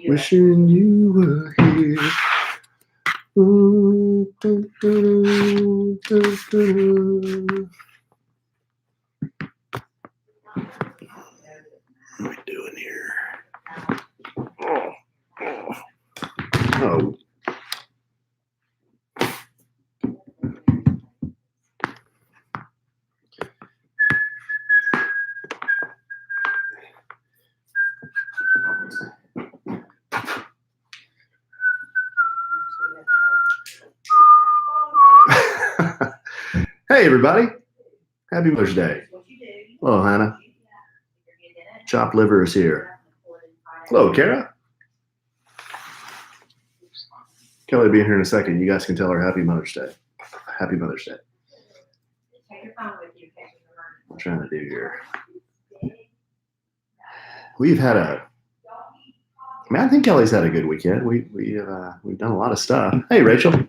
Wishing you were here. Ooh, doo, doo, doo, doo. What am I doing here? Oh. Hey, everybody. Happy Mother's Day. Hello, Hannah. Chopped liver is here. Hello, Kara. Kelly will be in here in a second. You guys can tell her Happy Mother's Day. Happy Mother's Day. I'm trying to do here. We've had I think Kelly's had a good weekend. We've done a lot of stuff. Hey, Rachel.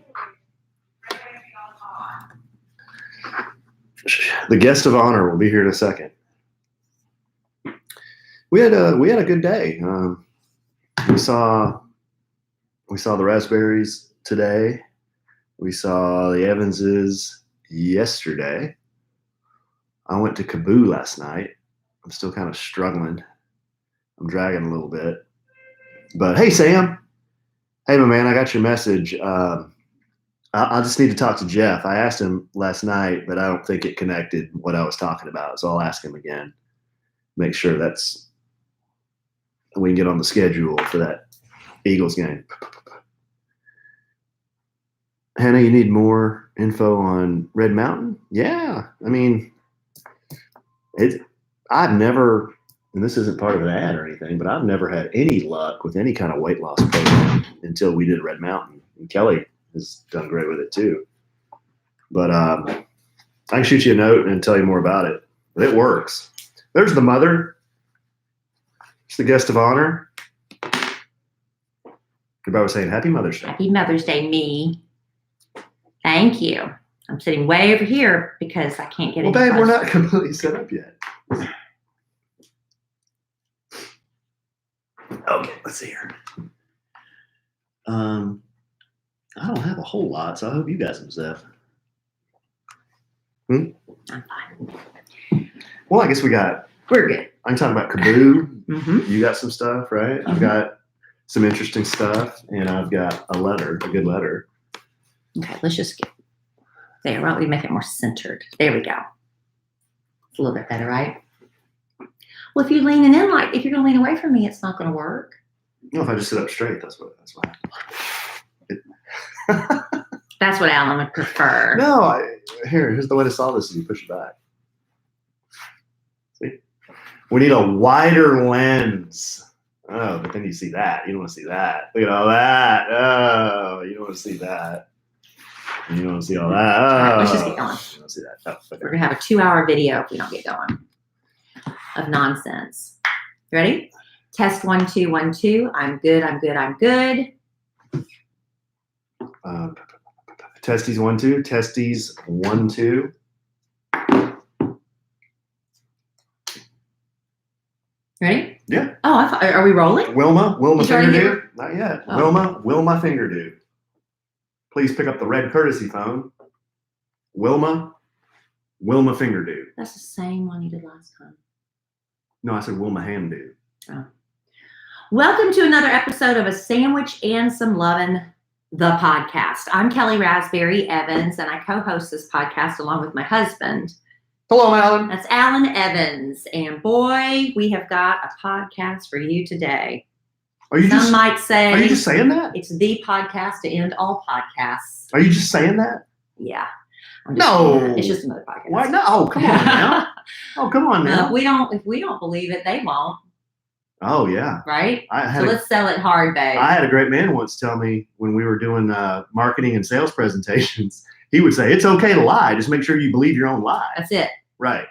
The guest of honor will be here in a second. We had a good day. We saw the Raspberries today. We saw the Evanses yesterday. I went to Kaboo last night. I'm still kind of struggling. I'm dragging a little bit. But hey, Sam. Hey, my man, I got your message. I just need to talk to Jeff. I asked him last night, but I don't think it connected what I was talking about. So I'll ask him again. Make sure we can get on the schedule for that Eagles game. Hannah, you need more info on Red Mountain? Yeah. I mean, I've never, and this isn't part of an ad or anything, but I've never had any luck with any kind of weight loss program until we did Red Mountain. And Kelly has done great with it too. But I can shoot you a note and tell you more about it. But it works. There's the mother. It's the guest of honor. Everybody was saying Happy Mother's Day. Happy Mother's Day, me. Thank you. I'm sitting way over here because I can't get Well, babe, we're not completely set up yet. Okay, let's see here. I don't have a whole lot, so I hope you guys have set. I'm fine. Well, I guess we're good. I can talk about Kaboo. Mm-hmm. You got some stuff, right? Mm-hmm. I've got some interesting stuff, and I've got a good letter. Okay, let's just get there. Why don't we make it more centered? There we go. It's a little bit better, right? Well, if you're leaning in, if you're going to lean away from me, it's not going to work. No, if I just sit up straight, that's what. That's what Alan would prefer. No, here's the way to solve this: is you push it back. See, we need a wider lens. Oh, but then you see that. You don't want to see that. Look at all that. Oh, you don't want to see that. You don't want to see all that. Oh, all right, let's just get going. You don't see that. Oh, okay. We're going to have a 2-hour video if we don't get going of nonsense. Ready? Test 1 2 1 2. I'm good. I'm good. I'm good. Testes 1 2. Testes 1 2. Ready? Yeah. Oh, are we rolling? Wilma Fingerdew? Not yet. Oh. Wilma Fingerdew. Please pick up the red courtesy phone. Wilma Fingerdew. That's the same one you did last time. No, I said Wilma Hamdew. Oh. Welcome to another episode of A Sandwich and Some Lovin', the podcast. I'm Kelly Raspberry Evans, and I co-host this podcast along with my husband. Hello, Alan. That's Alan Evans. And boy, we have got a podcast for you today. Some might say. Are you just saying that? It's the podcast to end all podcasts. Are you just saying that? Yeah. No. It's just another podcast. Why not? Oh, come on now. If we don't believe it, they won't. Oh, yeah. Right? Let's sell it hard, babe. I had a great man once tell me when we were doing marketing and sales presentations, he would say, it's okay to lie. Just make sure you believe your own lie. That's it. Right.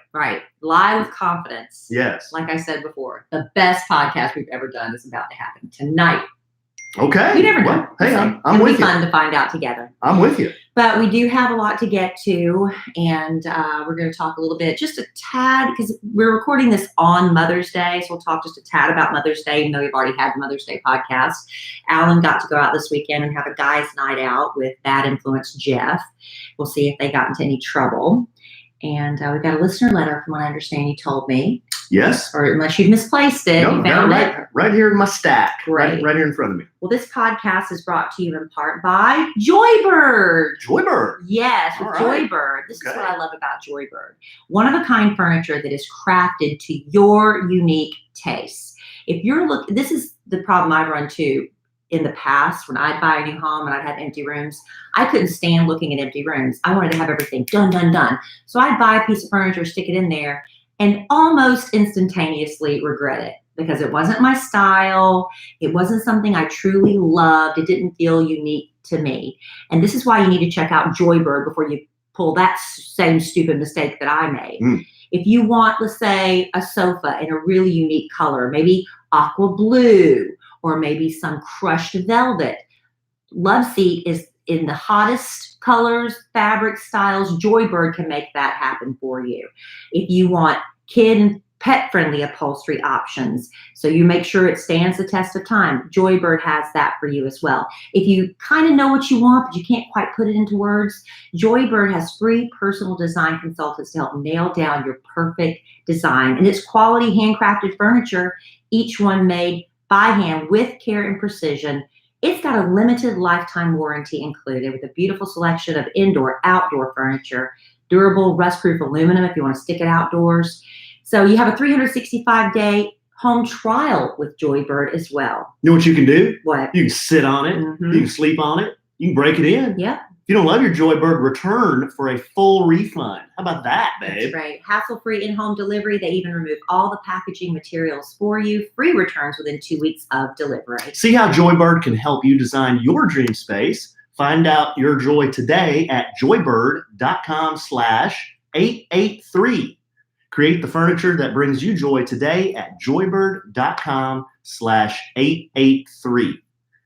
Lie with confidence. Yes. Like I said before, the best podcast we've ever done is about to happen tonight. Okay. You never know. Well, hey, I'm with you. It'll be fun to find out together. I'm with you. But we do have a lot to get to, and we're going to talk a little bit, just a tad, because we're recording this on Mother's Day, so we'll talk just a tad about Mother's Day, even though we've already had the Mother's Day podcast. Alan got to go out this weekend and have a guys' night out with Bad Influence Jeff. We'll see if they got into any trouble. And we got a listener letter, from what I understand you told me. Yes. Or unless you've misplaced it, No, you found it. Right here in my stack. Great. Right here in front of me. Well, this podcast is brought to you in part by Joybird. Joybird. Yes, with All right. Joybird. This is Okay. what I love about Joybird. One-of-a-kind furniture that is crafted to your unique tastes. If you're this is the problem I've run into in the past when I'd buy a new home and I'd have empty rooms. I couldn't stand looking at empty rooms. I wanted to have everything done, done, done. So I'd buy a piece of furniture, stick it in there, and almost instantaneously regret it because it wasn't my style. It wasn't something I truly loved. It didn't feel unique to me. And this is why you need to check out Joybird before you pull that same stupid mistake that I made. If you want, let's say, a sofa in a really unique color, maybe aqua blue, or maybe some crushed velvet, Love Seat is in the hottest colors, fabric styles. Joybird can make that happen for you. If you want kid and pet-friendly upholstery options, so you make sure it stands the test of time, Joybird has that for you as well. If you kind of know what you want, but you can't quite put it into words, Joybird has free personal design consultants to help nail down your perfect design. And it's quality handcrafted furniture, each one made by hand with care and precision. It's got a limited lifetime warranty included with a beautiful selection of indoor, outdoor furniture, durable, rust-proof aluminum if you want to stick it outdoors. So you have a 365-day home trial with Joybird as well. You know what you can do? What? You can sit on it. Mhm. You can sleep on it. You can break it in. Yep. If you don't love your Joybird, return for a full refund. How about that, babe? That's right. Hassle-free in-home delivery. They even remove all the packaging materials for you. Free returns within 2 weeks of delivery. See how Joybird can help you design your dream space. Find out your joy today at joybird.com/883. Create the furniture that brings you joy today at joybird.com/883.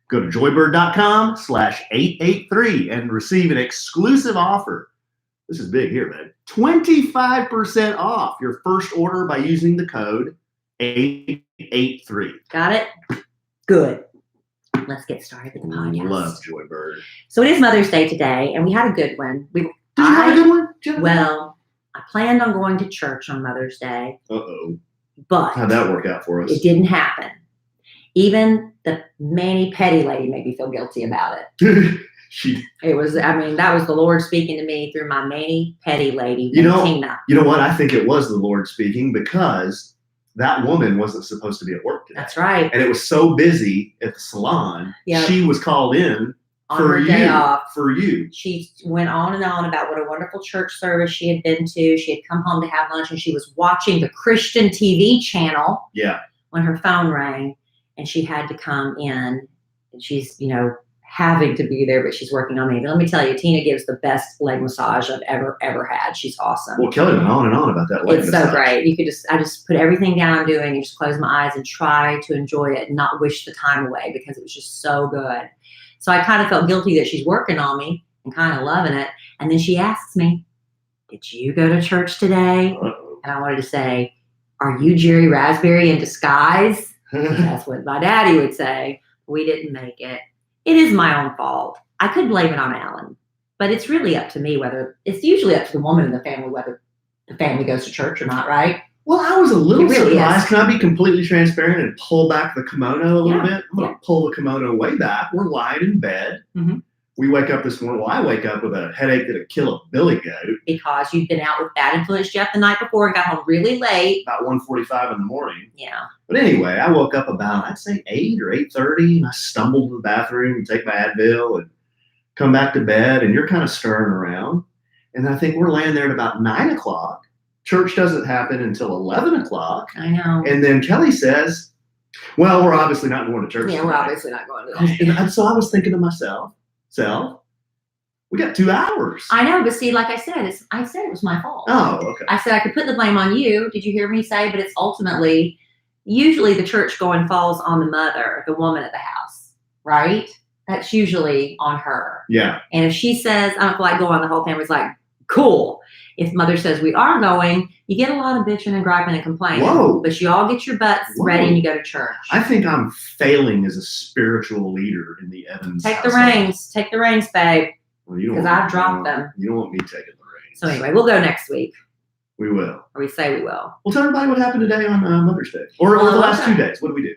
Go to joybird.com/883 and receive an exclusive offer. This is big here, man. 25% off your first order by using the code 883. Got it? Good. Let's get started with the podcast. Love Joybird. So it is Mother's Day today, and we had a good one. Did you have a good one? Jennifer? Well, I planned on going to church on Mother's Day, Uh-oh. but How'd that work out for us? it didn't happen. Even the mani-pedi lady made me feel guilty about it. That was the Lord speaking to me through my mani-pedi lady, Tina. You know what? I think it was the Lord speaking because that woman wasn't supposed to be at work today. That's right. And it was so busy at the salon, Yep. she was called in On for her day you. off. For you. She went on and on about what a wonderful church service she had been to. She had come home to have lunch, and she was watching the Christian TV channel Yeah. when her phone rang, and she had to come in. And she's, having to be there, but she's working on me. But let me tell you, Tina gives the best leg massage I've ever had. She's awesome. Well, Kelly went on and on about that leg It's massage. so great. I just put everything down I'm doing and just close my eyes and try to enjoy it and not wish the time away because it was just so good. So I kind of felt guilty that she's working on me and kind of loving it. And then she asks me, "Did you go to church today?" Uh-oh. And I wanted to say, "Are you Jerry Raspberry in disguise?" That's what my daddy would say. We didn't make it. It is my own fault. I could blame it on Alan, but it's really up to me it's usually up to the woman in the family whether the family goes to church or not, right? Well, I was a little It really surprised. is. Can I be completely transparent and pull back the kimono a little Yeah. bit? I'm going to pull the kimono way back. We're lying in bed. Mhm. We wake up this morning. Well, I wake up with a headache that'd kill a billy goat Because you've been out with Bad Influence Jeff the night before and got home really late. about 1:45 in the morning. Yeah. But anyway, I woke up about, I'd say 8 or 8:30, and I stumbled to the bathroom and take my Advil and come back to bed, and you're kind of stirring around. And I think we're laying there at about 9 o'clock. Church doesn't happen until 11 o'clock. I know. And then Kelly says, well, we're obviously not going to church Yeah, we're tonight. obviously not going to that. And so I was thinking to myself, we got 2 hours. I know, but see, like I said, it was my fault. Oh, okay. I said I could put the blame on you. Did you hear me say? But it's usually the church going falls on the mother, the woman at the house, right? That's usually on her. Yeah. And if she says, I don't feel like going, the whole family's like, cool. If mother says we are going, you get a lot of bitching and griping and complaining. Whoa. But you all get your butts ready and you go to church. I think I'm failing as a spiritual leader in the Evans Take household. the reins. Take the reins, babe. Because well, I've dropped them. You don't want me taking the reins. So anyway, we'll go next week. We will. Or we say we will. Well, tell everybody what happened today on Mother's Day. Or the last 2 days. What did we do?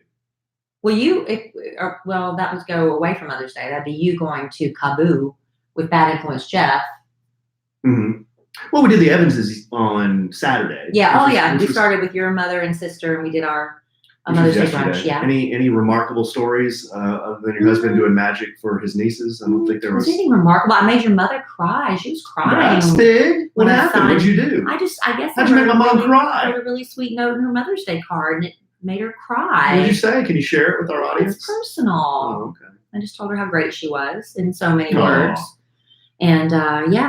Well, that was go away from Mother's Day. That'd be you going to Kaboo with Bad Influence Jeff. Mm-hmm. Well, we did the Evanses on Saturday. Yeah. We started with your mother and sister, and we did our Mother's Day brunch. Yeah. Any remarkable stories other than your husband doing magic for his nieces? I don't think there was anything remarkable. I made your mother cry. She was crying. That's big. What happened? What'd you do? I guess. How'd you make my mom cry? I wrote a really sweet note in her Mother's Day card, and it made her cry. What did you say? Can you share it with our audience? It's personal. Oh, okay. I just told her how great she was in so many words. And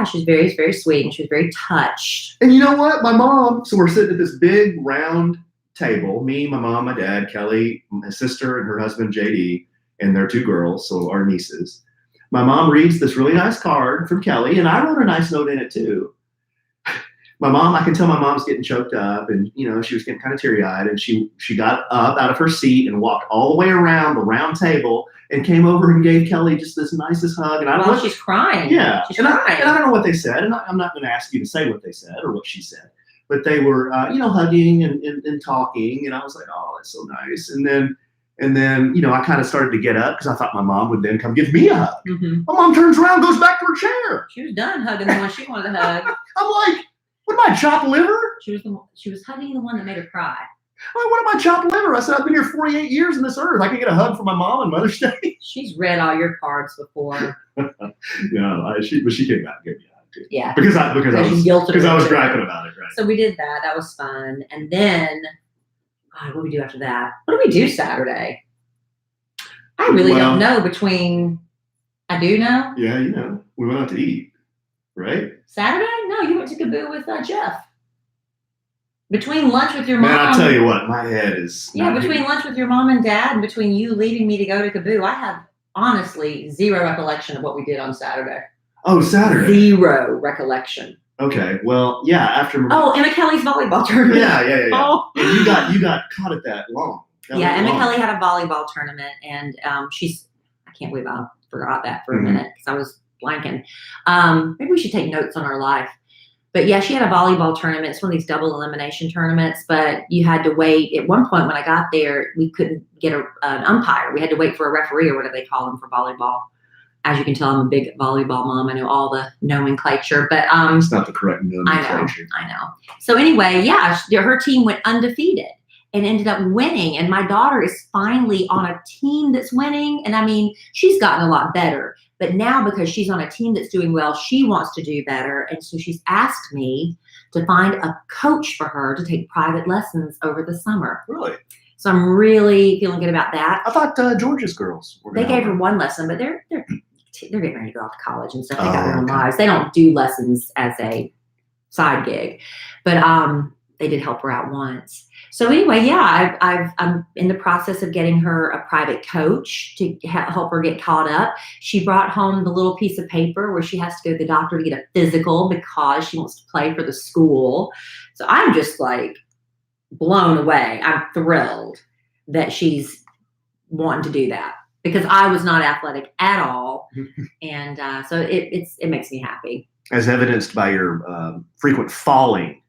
she was very, very sweet, and she was very touched. And you know what? My mom, so we're sitting at this big round table, me, my mom, my dad, Kelly, my sister, and her husband, JD, and their 2 girls, so our nieces. My mom reads this really nice card from Kelly, and I wrote a nice note in it too. My mom, I can tell my mom's getting choked up, and she was getting kind of teary-eyed, and she got up out of her seat and walked all the way around the round table and came over and gave Kelly just this nicest hug. And she's crying. Yeah, she's crying. And I don't know what they said, and I'm not going to ask you to say what they said or what she said, but they were, hugging and talking, and I was like, oh, that's so nice. And then, I kind of started to get up because I thought my mom would then come give me a hug. Mm-hmm. My mom turns around, goes back to her chair. She was done hugging the one she wanted to hug. I'm like, what am I, chopped liver? She was hugging the one that made her cry. I'm like, what am I, chopped liver? I said, I've been here 48 years in this earth. I can get a hug from my mom on Mother's Day. She's read all your cards before. But she came back and gave me a hug too. Yeah. Because I was griping about it, right? So we did that. That was fun. And then, what did we do after that? What did we do Saturday? I really don't know I do know? Yeah, we went out to eat, right? Saturday? No, you went to Kaboo with Jeff. Between lunch with your mom. Man, I'll tell you what, my head is. Between lunch with your mom and dad, and between you leaving me to go to Kaboo, I have honestly zero recollection of what we did on Saturday. Oh, Saturday. Zero recollection. Okay, well, yeah, after. Oh, Emma Kelly's volleyball tournament. Yeah. Oh. And you got caught at that long. Emma Kelly had a volleyball tournament, and I can't believe I forgot that for a minute because I was blanking. Maybe we should take notes on our life. But yeah, she had a volleyball tournament. It's one of these double elimination tournaments, but you had to wait. At one point when I got there, we couldn't get an umpire. We had to wait for a referee or whatever they call them for volleyball. As you can tell, I'm a big volleyball mom. I know all the nomenclature, but it's not the correct nomenclature. I know. So anyway, her team went undefeated and ended up winning. And my daughter is finally on a team that's winning. And I mean, she's gotten a lot better. But now because she's on a team that's doing well, she wants to do better. And so she's asked me to find a coach for her to take private lessons over the summer. Really? So I'm really feeling good about that. I thought Georgia's girls were They gave her one lesson, but they're getting ready to go off to college and stuff. They got their own lives. They don't do lessons as a side gig. But they did help her out once. So anyway, I'm in the process of getting her a private coach to help her get caught up. She brought home the little piece of paper where she has to go to the doctor to get a physical because she wants to play for the school. So I'm just like blown away. I'm thrilled that she's wanting to do that because I was not athletic at all. And so it makes me happy. As evidenced by your frequent falling.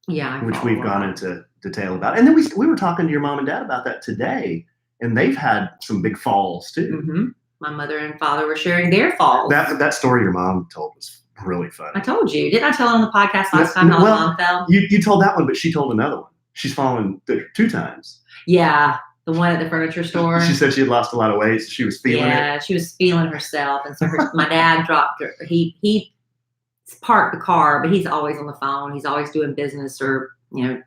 Yeah. Which we've gone into detail about. And then we were talking to your mom and dad about that today, and they've had some big falls too. Mm-hmm. My mother and father were sharing their falls. That story your mom told was really funny. I told you. Didn't I tell on the podcast last time how mom fell? You told that one, but she told another one. She's fallen 2 times. Yeah. The one at the furniture store. She said she had lost a lot of weight, so she was feeling it. Yeah, she was feeling herself. And so my dad dropped her. He parked the car, but he's always on the phone. He's always doing business or,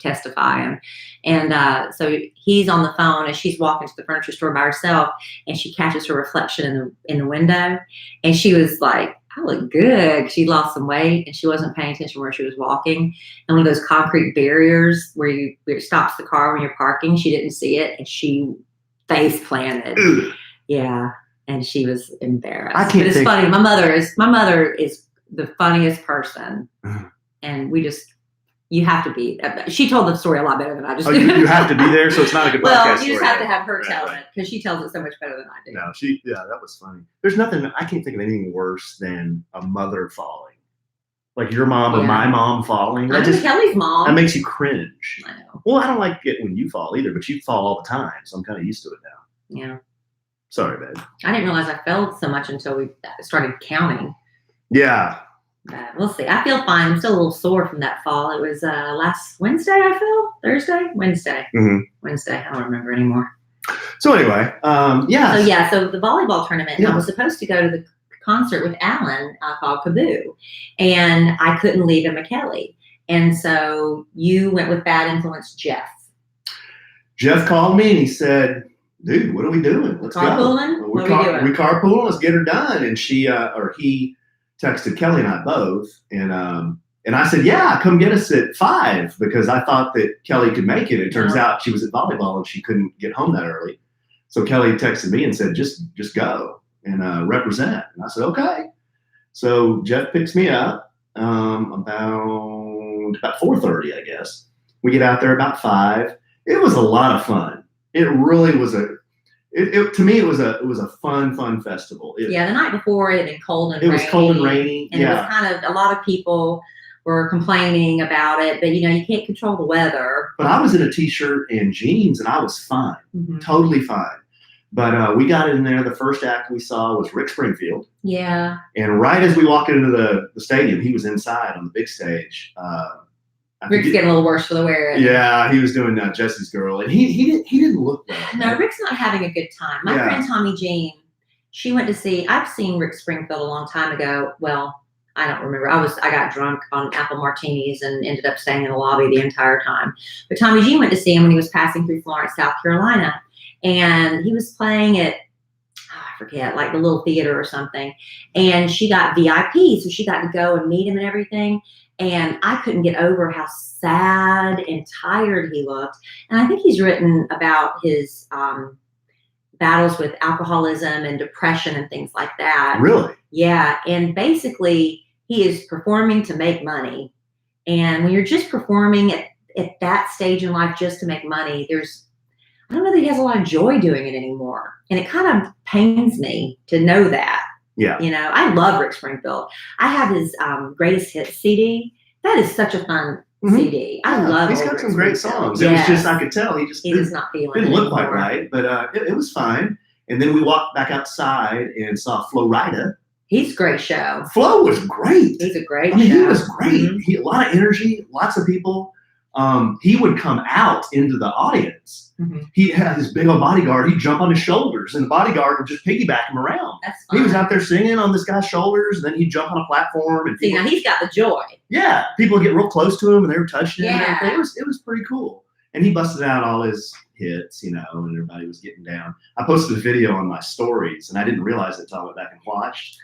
testifying. And so he's on the phone and she's walking to the furniture store by herself and she catches her reflection in the window. And she was like, I look good. She lost some weight and she wasn't paying attention where she was walking. And one of those concrete barriers where it stops the car when you're parking, she didn't see it and she face planted. Yeah. and she was embarrassed. I can't But it's think- funny. My mother is the funniest person, and you have to be. She told the story a lot better than I just Oh, did. you have to be there, so it's not a good Well, podcast you just story. have to have her tell Right. it because she tells it so much better than I do. No, that was funny. There's nothing, I can't think of anything worse than a mother falling. Like your mom or Yeah. my mom falling. That I'm Kelly's mom. that makes you cringe. I know. Well, I don't like it when you fall either, but you fall all the time, so I'm kind of used to it now. Yeah. Sorry, babe. I didn't realize I fell so much until we started counting. Yeah. But we'll see. I feel fine. I'm still a little sore from that fall. It was last Wednesday, I feel. Thursday? Wednesday. Mhm. Wednesday. I don't remember anymore. So anyway, yeah. So the volleyball tournament, Yeah. I was supposed to go to the concert with Alan called Kaboo, and I couldn't leave him a Kelly. And so you went with Bad Influence Jeff. Jeff called me and he said, "Dude, what are we doing? Let's Carpooling? go. What are we doing? We carpooling. Let's get her done." And he texted Kelly and I both, and I said, "Yeah, come get us at 5," because I thought that Kelly could make it. It turns out she was at volleyball and she couldn't get home that early. So Kelly texted me and said, "Just go and represent." And I said, "Okay." So Jeff picks me up about 4:30, I guess. We get out there about 5. It was a lot of fun. It really was to me, it was a fun festival. The night before it had been cold and It rainy. was cold and rainy. And it was kind of, a lot of people were complaining about it, but you can't control the weather. But I was in a t-shirt and jeans and I was fine, totally fine. But we got in there. The first act we saw was Rick Springfield. Yeah. And right as we walked into the stadium, he was inside on the big stage. Rick's getting a little worse for the wear. Yeah, he was doing Jesse's Girl, and he didn't look well. No, Rick's not having a good time. My friend Tommy Jean, she went to see. I've seen Rick Springfield a long time ago. Well, I don't remember. I got drunk on apple martinis and ended up staying in the lobby the entire time. But Tommy Jean went to see him when he was passing through Florence, South Carolina, and he was playing at I forget, like the little theater or something. And she got VIP, so she got to go and meet him and everything. And I couldn't get over how sad and tired he looked. And I think he's written about his battles with alcoholism and depression and things like that. Really? Yeah. And basically, he is performing to make money. And when you're just performing at that stage in life just to make money, I don't know that he has a lot of joy doing it anymore. And it kind of pains me to know that. Yeah. I love Rick Springfield. I have his greatest hits CD. That is such a fun CD. I love it. He's got some great songs. Yes. It was just, I could tell he just was not feeling didn't it look quite anymore. right, but it was fine. And then we walked back outside and saw Florida. He's a great show. Flo was great. He's a great I mean, show. he was great. He a lot of energy, lots of people. He would come out into the audience. He had this big old bodyguard. He'd jump on his shoulders, and the bodyguard would just piggyback him around. That's fun. He was out there singing on this guy's shoulders, and then he'd jump on a platform. And See, now he's got the joy. yeah, people would get real close to him, and they were touching him. Yeah. And everything. It was pretty cool. And he busted out all his hits, and everybody was getting down. I posted a video on my stories, and I didn't realize it until I went back and watched.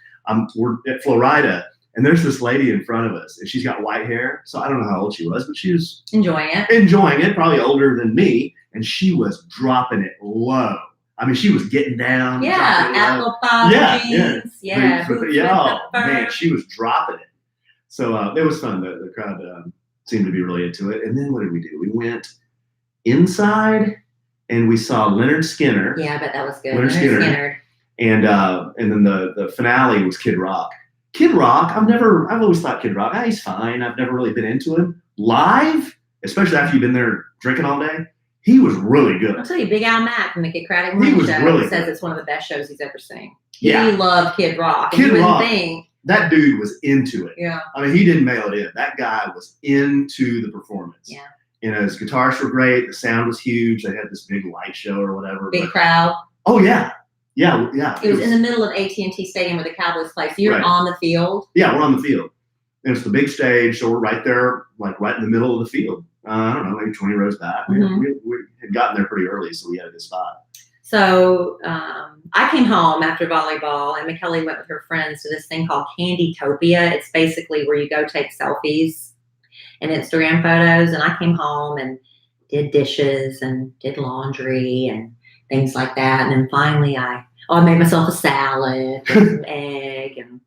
We're at Florida, and there's this lady in front of us, and she's got white hair. So I don't know how old she was, but she was Enjoying it. enjoying it, probably older than me, and she was dropping it low. I mean, she was getting down. Yeah, dropping it low. apple pie jeans. Yeah. Boots with Oh, the fur. man, she was dropping it. So it was fun. The crowd seemed to be really into it. And then what did we do? We went inside and we saw Leonard Skinner. Yeah, I bet that was good. Leonard Skinner. And then the finale was Kid Rock. Kid Rock, I've always thought Kid Rock, he's fine. I've never really been into him. Live, especially after you've been there drinking all day, he was really good. I'll tell you, Big Al Mack from the Kid Craddock He Morning was Show really says good. it's one of the best shows he's ever seen. Yeah. He loved Kid Rock. Kid and you Rock. wouldn't think. That dude was into it. Yeah. I mean, he didn't mail it in. That guy was into the performance. Yeah. His guitars were great. The sound was huge. They had this big light show or whatever. Big but- crowd. Oh, yeah. Yeah. It was in the middle of AT&T Stadium where the Cowboys play. So you're Right. on the field. Yeah, we're on the field. And it's the big stage, so we're right there, like right in the middle of the field. I don't know, maybe 20 rows back. Mhm. We had gotten there pretty early, so we had a good spot. So I came home after volleyball, and McKelly went with her friends to this thing called Candytopia. It's basically where you go take selfies and Instagram photos. And I came home and did dishes and did laundry and things like that. And then finally I Oh, I made myself a salad with some egg and,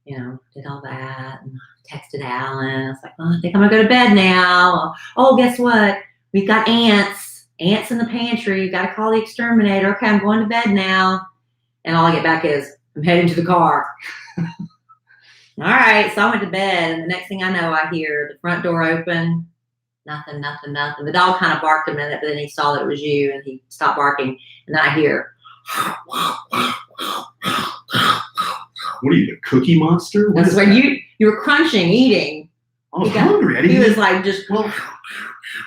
did all that and texted Alan. I was like, I think I'm going to go to bed now. Oh, guess what? We've got ants in the pantry. You got to call the exterminator. Okay, I'm going to bed now. And all I get back is, I'm heading to the car. All right, so I went to bed, and the next thing I know, I hear the front door open. Nothing. The dog kind of barked a minute, but then he saw that it was you, and he stopped barking. And then I hear, what are you, the Cookie Monster? What that's when you were crunching, eating. I was hungry. He was like just, you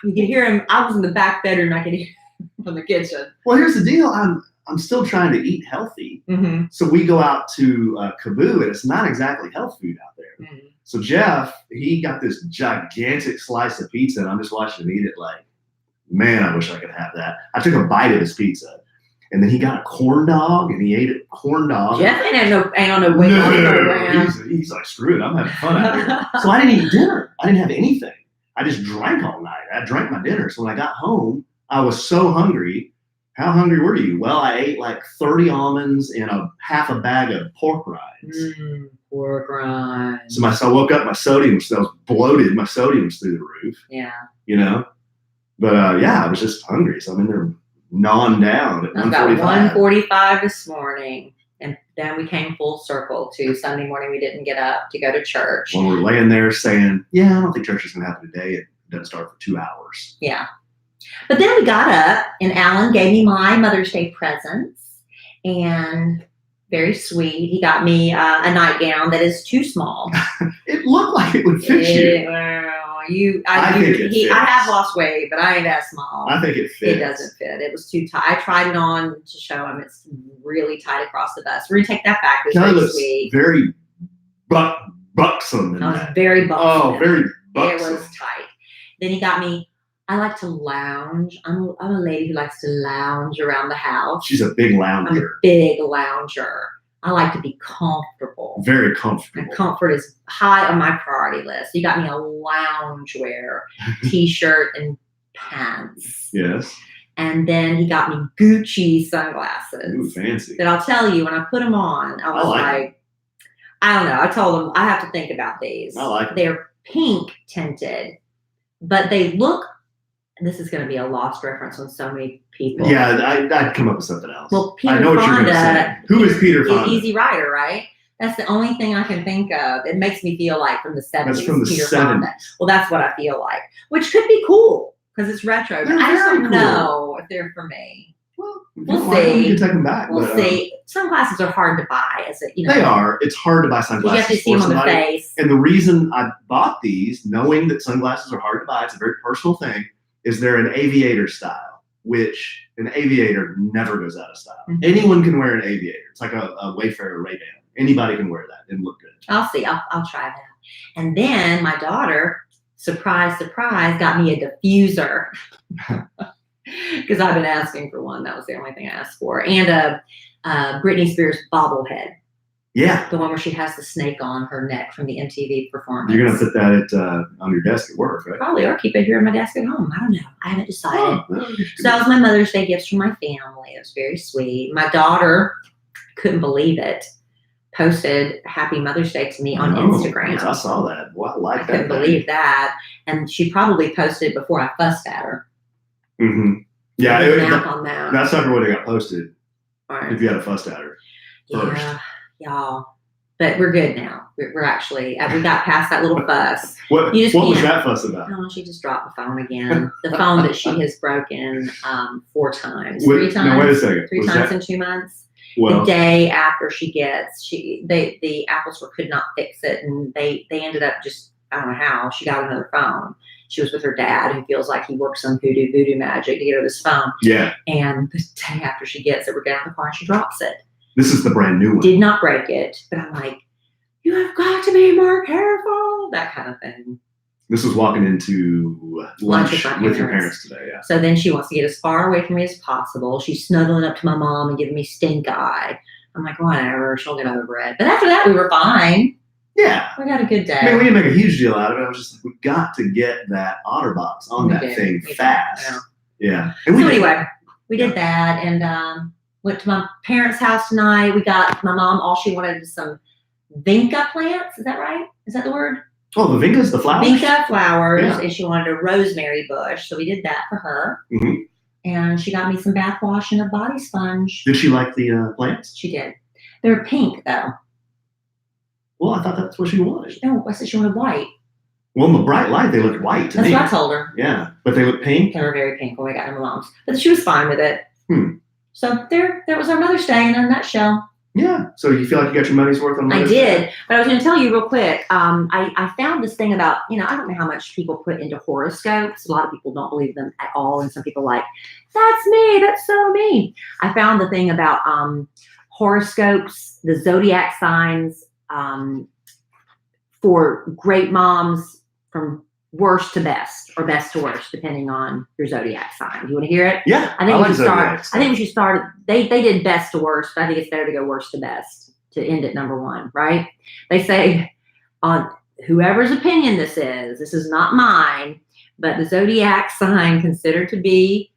could hear him. I was in the back bedroom. I could hear him from the kitchen. Well, here's the deal. I'm still trying to eat healthy. Mm-hmm. So we go out to Kaboo, and it's not exactly health food out there. Mm-hmm. So Jeff, he got this gigantic slice of pizza, and I'm just watching him eat it like, man, I wish I could have that. I took a bite of his pizza, and then he got a corn dog, and he ate it corn dog. Jeff ain't on no weight loss program. He's like, screw it, I'm having fun out here. So I didn't eat dinner. I didn't have anything. I just drank all night. I drank my dinner. So when I got home, I was so hungry. How hungry were you? Well, I ate like 30 almonds and half a bag of pork rinds. Pork rinds. So I woke up, my sodium was bloated. My sodium was through the roof. Yeah. But I was just hungry. So I'm in there gnawing down at 1:45. About 1:45 this morning. And then we came full circle to Sunday morning. We didn't get up to go to church. When we're laying there saying, I don't think church is going to happen today. It doesn't start for 2 hours. Yeah. But then we got up, and Alan gave me my Mother's Day presents, and very sweet. He got me a nightgown that is too small. It looked like it would fit you. I have lost weight, but I ain't that small. I think it fits. It doesn't fit. It was too tight. I tried it on to show him. It's really tight across the bust. We're gonna take that back. It was very sweet. Very buxom. I was very buxom. Oh, very buxom. It was tight. Then he got me. I like to lounge. I'm a lady who likes to lounge around the house. She's a big lounger. I'm a big lounger. I like to be comfortable. Very comfortable. And comfort is high on my priority list. You got me a loungewear t-shirt and pants. Yes. And then he got me Gucci sunglasses. Ooh, fancy. That I'll tell you, when I put them on, I was like, I don't know. I told him I have to think about these. I like them. They're pink tinted, but they look. This is going to be a lost reference on so many people. Yeah, I'd come up with something else. Well, Peter I know what you're going to say. Who is Peter Fonda? Easy Rider, right? That's the only thing I can think of. It makes me feel like from the 70s. That's from the Peter 70s. Fonda. Well, that's what I feel like, which could be cool because it's retro. But I just don't know if they're for me. Well, we'll see. You can take them back. We'll see. Sunglasses are hard to buy. They are. It's hard to buy sunglasses. You have to see them on the face. And the reason I bought these, knowing that sunglasses are hard to buy, it's a very personal thing, is they're an aviator style, which an aviator never goes out of style. Mm-hmm. Anyone can wear an aviator. It's like a Wayfarer Ray-Ban. Anybody can wear that and look good. I'll see. I'll try that. And then my daughter, surprise, got me a diffuser. Because I've been asking for one. That was the only thing I asked for. And a Britney Spears bobblehead. Yeah. The one where she has the snake on her neck from the MTV performance. You're going to put that on your desk at work, right? Probably, or keep it here at my desk at home. I don't know. I haven't decided. So that was my Mother's Day gifts from my family. It was very sweet. My daughter, couldn't believe it, posted Happy Mother's Day to me on Instagram. I saw that. Well, I like that. I couldn't believe that. And she probably posted it before I fussed at her. Mm-hmm. Yeah, on that. That sucker would have got posted right. If you had a fussed at her first. Yeah, y'all. But we're good now. We're actually, we got past that little fuss. What was that fuss about? Oh, she just dropped the phone again. The phone that she has broken 4 times. 3 times? No, wait a second. 3 times in 2 months. Well, the day after she gets, the Apple Store could not fix it. And they ended up just, I don't know how, she got another phone. She was with her dad, who feels like he worked some voodoo magic to get her this phone. Yeah. And the day after she gets it, we're getting out of the car and she drops it. This is the brand new one. Did not break it, but I'm like, you have got to be more careful. That kind of thing. This was walking into lunch with your parents today, yeah. So then she wants to get as far away from me as possible. She's snuggling up to my mom and giving me stink eye. I'm like, whatever, she'll get over it. But after that, we were fine. Yeah. We had a good day. I mean, we didn't make a huge deal out of it. I was just like, we got to get that OtterBox on that thing fast. Yeah. And so anyway, we did that, and Went to my parents' house tonight. We got my mom, all she wanted was some vinca plants. Is that right? Is that the word? Oh, the vincas, the flowers? Vinca flowers. Yeah. And she wanted a rosemary bush. So we did that for her. Mm-hmm. And she got me some bath wash and a body sponge. Did she like the plants? She did. They're pink, though. Well, I thought that's what she wanted. No, I said she wanted white. Well, in the bright light, they looked white to That's me. what I told her. Yeah, but they look pink. They were very pink when we got them moms. But she was fine with it. So there was our Mother's Day in a nutshell. Yeah. So you feel like you got your money's worth on Mother's Day? I did. But I was going to tell you real quick. I found this thing about, I don't know how much people put into horoscopes. A lot of people don't believe them at all. And some people are like, that's me. That's so me. I found the thing about horoscopes, the zodiac signs for great moms from worst to best or best to worst, depending on your zodiac sign. Do you want to hear it? Yeah. I think like we should start. zodiacs. I think we should start. They did best to worst, but I think it's better to go worst to best to end at number one, right? They say on whoever's opinion this is not mine, but the zodiac sign considered to be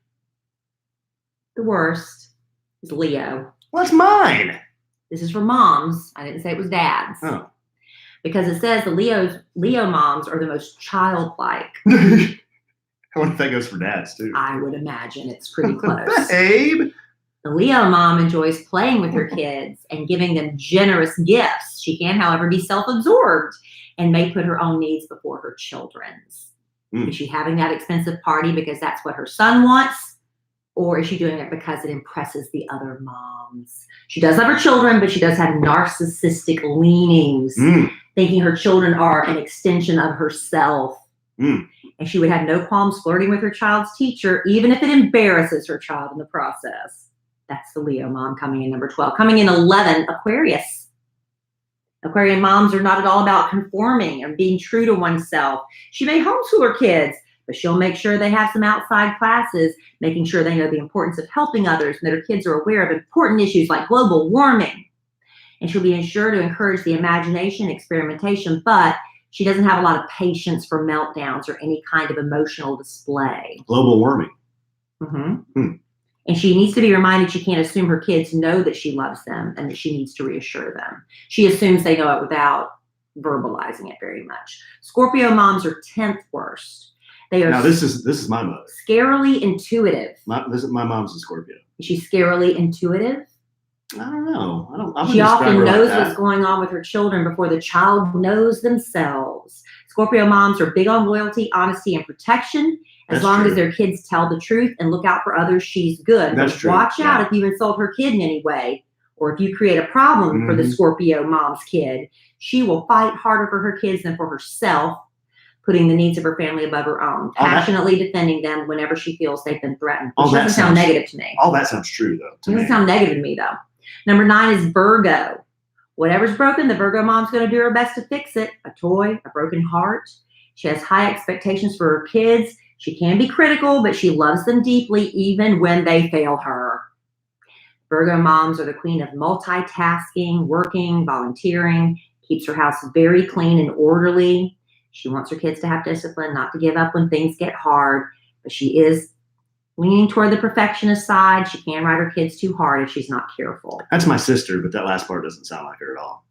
the worst is Leo. What's mine? This is for moms. I didn't say it was dads. Oh. Because it says the Leo moms are the most childlike. I wonder if that goes for dads too. I would imagine it's pretty close. Babe. The Leo mom enjoys playing with her kids and giving them generous gifts. She can, however, be self-absorbed and may put her own needs before her children's. Is she having that expensive party because that's what her son wants? Or is she doing it because it impresses the other moms? She does love her children, but she does have narcissistic leanings, thinking her children are an extension of herself. And she would have no qualms flirting with her child's teacher, even if it embarrasses her child in the process. That's the Leo mom coming in number 12. Coming in 11, Aquarius. Aquarian moms are not at all about conforming and being true to oneself. She may homeschool her kids, but she'll make sure they have some outside classes, making sure they know the importance of helping others and that her kids are aware of important issues like global warming. And she'll be sure to encourage the imagination, experimentation, but she doesn't have a lot of patience for meltdowns or any kind of emotional display. Global warming. And she needs to be reminded she can't assume her kids know that she loves them and that she needs to reassure them. She assumes they know it without verbalizing it very much. Scorpio moms are 10th worst. They are Now this is my mother. Scarily intuitive. My mom's a Scorpio. Is she scarily intuitive? I don't know. She often knows what's going on with her children before the child knows themselves. Scorpio moms are big on loyalty, honesty, and protection. As long as their kids tell the truth and look out for others, she's good. That's true. Watch out if you insult her kid in any way, or if you create a problem for the Scorpio mom's kid. She will fight harder for her kids than for herself, putting the needs of her family above her own, passionately defending them whenever she feels they've been threatened. Which doesn't sound negative to me. All that sounds true, though. It doesn't sound negative to me, though. Number 9 is Virgo. Whatever's broken, the Virgo mom's going to do her best to fix it. A toy, a broken heart. She has high expectations for her kids. She can be critical, but she loves them deeply, even when they fail her. Virgo moms are the queen of multitasking, working, volunteering, keeps her house very clean and orderly. She wants her kids to have discipline, not to give up when things get hard, but she is leaning toward the perfectionist side. She can ride her kids too hard if she's not careful. That's my sister, but that last part doesn't sound like her at all.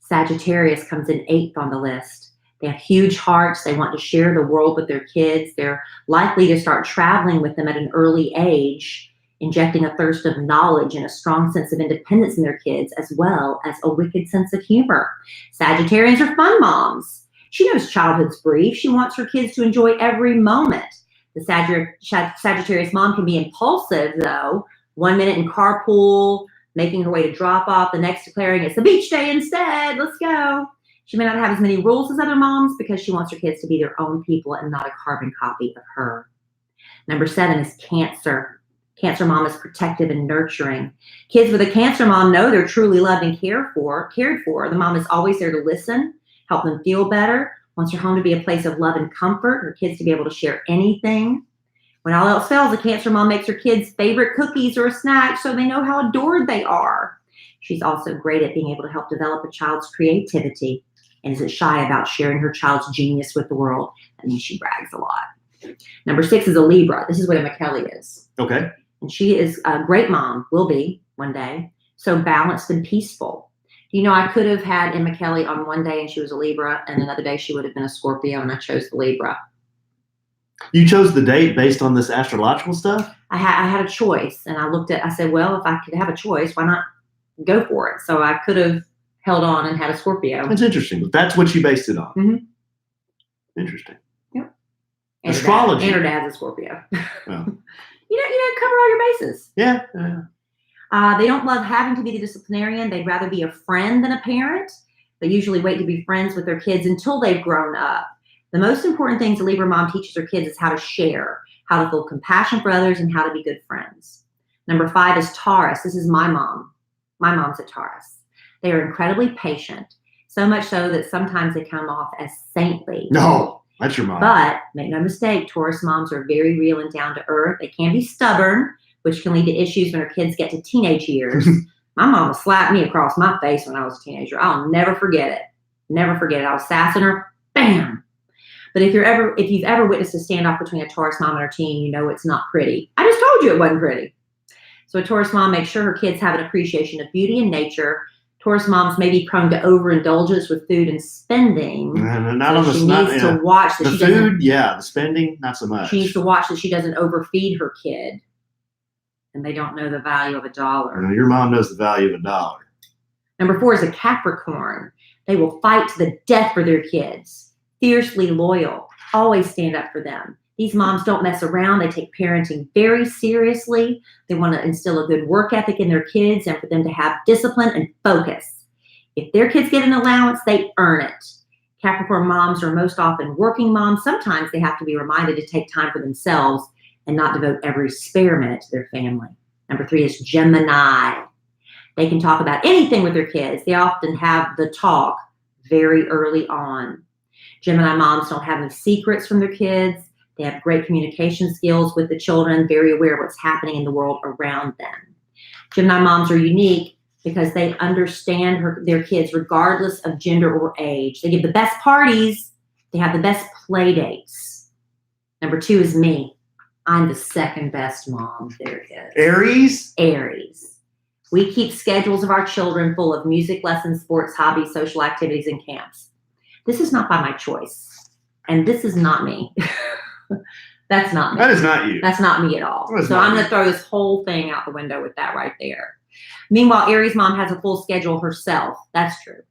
Sagittarius comes in 8th on the list. They have huge hearts. They want to share the world with their kids. They're likely to start traveling with them at an early age, injecting a thirst of knowledge and a strong sense of independence in their kids, as well as a wicked sense of humor. Sagittarians are fun moms. She knows childhood's brief. She wants her kids to enjoy every moment. The Sagittarius mom can be impulsive, though. 1 minute in carpool, making her way to drop off, the next declaring it's a beach day instead. Let's go. She may not have as many rules as other moms because she wants her kids to be their own people and not a carbon copy of her. Number 7 is Cancer. Cancer mom is protective and nurturing. Kids with a Cancer mom know they're truly loved and cared for. The mom is always there to listen, help them feel better, wants her home to be a place of love and comfort, her kids to be able to share anything. When all else fails, a Cancer mom makes her kids' favorite cookies or a snack so they know how adored they are. She's also great at being able to help develop a child's creativity and isn't shy about sharing her child's genius with the world. That means she brags a lot. Number 6 is a Libra. This is what a McKelly is. Okay. And she is a great mom, will be one day, so balanced and peaceful. You know, I could have had Emma Kelly on one day and she was a Libra, and another day she would have been a Scorpio, and I chose the Libra. You chose the date based on this astrological stuff? I had a choice, and I said, well, if I could have a choice, why not go for it? So I could have held on and had a Scorpio. That's interesting. But that's what you based it on. Mm-hmm. Interesting. Yep. And astrology. And her dad's a Scorpio. Well. Cover all your bases. Yeah. They don't love having to be the disciplinarian. They'd rather be a friend than a parent. They usually wait to be friends with their kids until they've grown up. The most important things a Libra mom teaches her kids is how to share, how to feel compassion for others, and how to be good friends. Number 5 is Taurus. This is my mom. My mom's a Taurus. They are incredibly patient, so much so that sometimes they come off as saintly. No, that's your mom. But make no mistake, Taurus moms are very real and down to earth. They can be stubborn, which can lead to issues when her kids get to teenage years. My mama slapped me across my face when I was a teenager. I'll never forget it. Never forget it. I was sassing her. Bam. But if you've ever witnessed a standoff between a Taurus mom and her teen, you know it's not pretty. I just told you it wasn't pretty. So a Taurus mom makes sure her kids have an appreciation of beauty and nature. Taurus moms may be prone to overindulgence with food and spending. She needs to watch that the food, the spending, not so much. She needs to watch that she doesn't overfeed her kid. And they don't know the value of a dollar. No, your mom knows the value of a dollar. Number 4 is a Capricorn. They will fight to the death for their kids. Fiercely loyal. Always stand up for them. These moms don't mess around. They take parenting very seriously. They want to instill a good work ethic in their kids and for them to have discipline and focus. If their kids get an allowance, they earn it. Capricorn moms are most often working moms. Sometimes they have to be reminded to take time for themselves and not devote every spare minute to their family. Number 3 is Gemini. They can talk about anything with their kids. They often have the talk very early on. Gemini moms don't have any secrets from their kids. They have great communication skills with the children, very aware of what's happening in the world around them. Gemini moms are unique because they understand their kids regardless of gender or age. They give the best parties. They have the best play dates. Number 2 is me. I'm the second best mom there is. Aries? Aries. We keep schedules of our children full of music lessons, sports, hobbies, social activities, and camps. This is not by my choice. And this is not me. That's not me. That is not you. That's not me at all. So I'm going to throw this whole thing out the window with that right there. Meanwhile, Aries mom has a full schedule herself. That's true.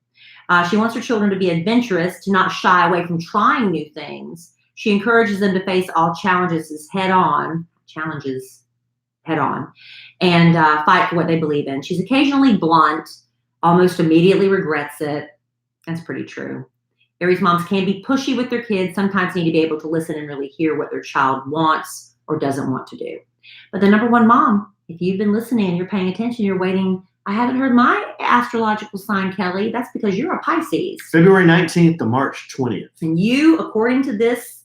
She wants her children to be adventurous, to not shy away from trying new things. She encourages them to face all challenges head on, and fight for what they believe in. She's occasionally blunt, almost immediately regrets it. That's pretty true. Aries moms can be pushy with their kids, sometimes need to be able to listen and really hear what their child wants or doesn't want to do. But the number 1 mom, if you've been listening and you're paying attention, you're waiting, I haven't heard my astrological sign, Kelly. That's because you're a Pisces. February 19th to March 20th. And you, according to this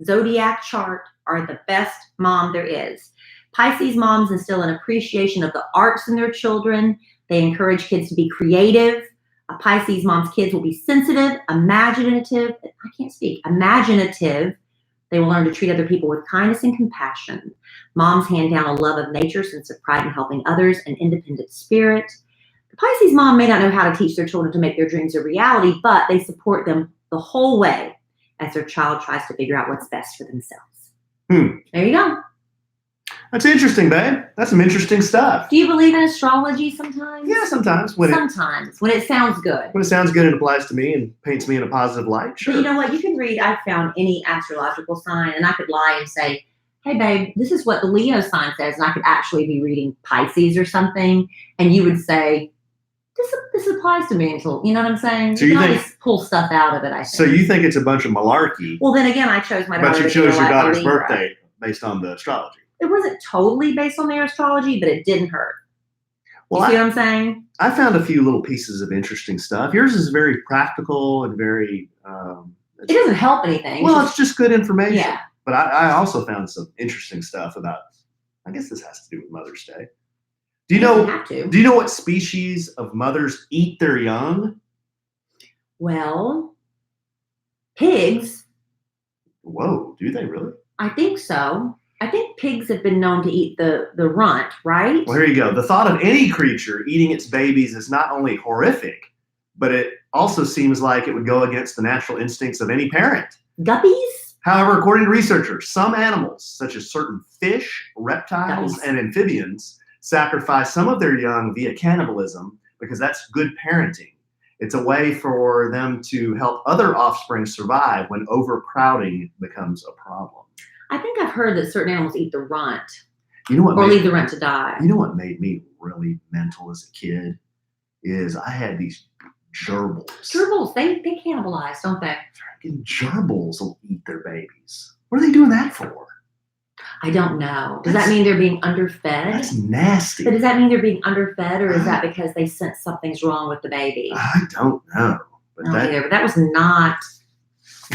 zodiac chart, are the best mom there is. Pisces moms instill an appreciation of the arts in their children. They encourage kids to be creative. A Pisces mom's kids will be sensitive, imaginative. They will learn to treat other people with kindness and compassion. Moms hand down a love of nature, sense of pride in helping others, an independent spirit. The Pisces mom may not know how to teach their children to make their dreams a reality, but they support them the whole way as their child tries to figure out what's best for themselves. There you go. That's interesting, babe. That's some interesting stuff. Do you believe in astrology sometimes? Yeah, sometimes. When it sounds good. When it sounds good, it applies to me and paints me in a positive light. Sure. But you know what? You can read, I found any astrological sign, and I could lie and say, hey, babe, this is what the Leo sign says. And I could actually be reading Pisces or something. And you would say, this applies to me until, you know what I'm saying? So you can always pull stuff out of it, I think. So you think it's a bunch of malarkey. Well, then again, I chose my daughter. But you chose your daughter's birthday based on the astrology. It wasn't totally based on their astrology, but it didn't hurt. You see what I'm saying? I found a few little pieces of interesting stuff. Yours is very practical and very... it doesn't help anything. Well, it's just good information. Yeah. But I also found some interesting stuff about, I guess this has to do with Mother's Day. Do you know what species of mothers eat their young? Well, pigs. Whoa, do they really? I think so. I think pigs have been known to eat the runt, right? Well, here you go. The thought of any creature eating its babies is not only horrific, but it also seems like it would go against the natural instincts of any parent. Guppies? However, according to researchers, some animals, such as certain fish, reptiles, and amphibians, sacrifice some of their young via cannibalism because that's good parenting. It's a way for them to help other offspring survive when overcrowding becomes a problem. I think I've heard that certain animals eat the runt. You know what? Or leave the runt to die. You know what made me really mental as a kid is I had these gerbils. Gerbils, they cannibalize, don't they? Freaking gerbils will eat their babies. What are they doing that for? I don't know. Does that mean they're being underfed? That's nasty. But does that mean they're being underfed, or is that because they sense something's wrong with the baby? I don't know. But but that was not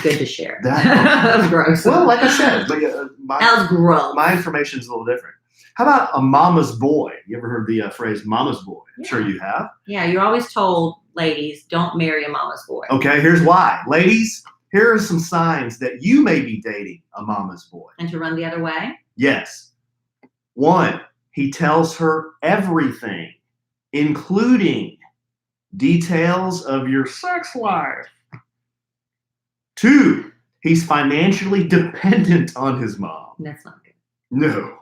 good to share. That was gross. Well, like I said, that was gross. My information is a little different. How about a mama's boy? You ever heard the phrase mama's boy? I'm sure you have. Yeah, you're always told, ladies, don't marry a mama's boy. Okay, here's why. Ladies, here are some signs that you may be dating a mama's boy. And to run the other way? Yes. 1, he tells her everything, including details of your sex life. 2, he's financially dependent on his mom. That's not good. No.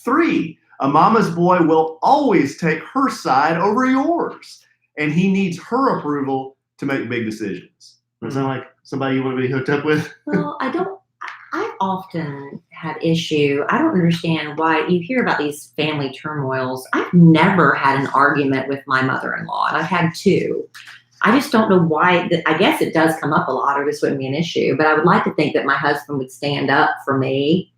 3, a mama's boy will always take her side over yours, and he needs her approval to make big decisions. Does that sound like somebody you want to be hooked up with? Well, I've often had issue. I don't understand why you hear about these family turmoils. I've never had an argument with my mother-in-law, and I've had 2. I just don't know why. I guess it does come up a lot, or this wouldn't be an issue. But I would like to think that my husband would stand up for me.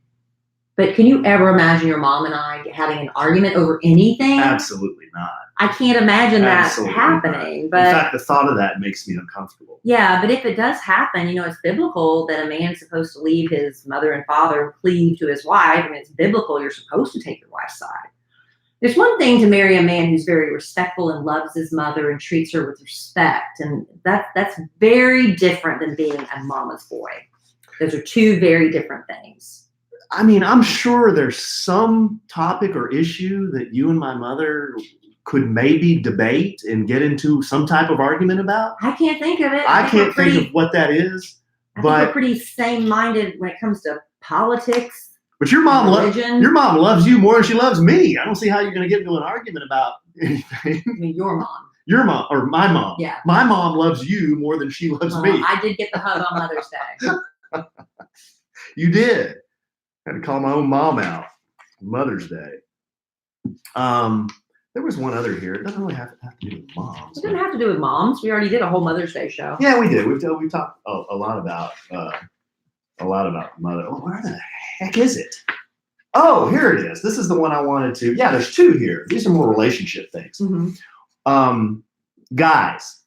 But can you ever imagine your mom and I having an argument over anything? Absolutely not. I can't imagine that Absolutely happening. not. But in fact, the thought of that makes me uncomfortable. Yeah, but if it does happen, it's biblical that a man's supposed to leave his mother and father and cleave to his wife. I mean, it's biblical. You're supposed to take your wife's side. There's one thing to marry a man who's very respectful and loves his mother and treats her with respect. And that's very different than being a mama's boy. Those are 2 very different things. I mean, I'm sure there's some topic or issue that you and my mother could maybe debate and get into some type of argument about. I can't think of it. I can't think of what that is. I think we're pretty same-minded when it comes to politics. But your mom loves you more than she loves me. I don't see how you're going to get into an argument about anything. I mean, your mom. Your mom, or my mom. Yeah. My mom loves you more than she loves me. I did get the hug on Mother's Day. You did. I had to call my own mom out. Mother's Day. There was one other here. It doesn't really have to do with moms. It doesn't have to do with moms. We already did a whole Mother's Day show. Yeah, we did. We've talked a lot about mother. Oh, where the heck is it? Oh, here it is. This is the one I wanted to. Yeah, there's 2 here. These are more relationship things. Mm-hmm. Guys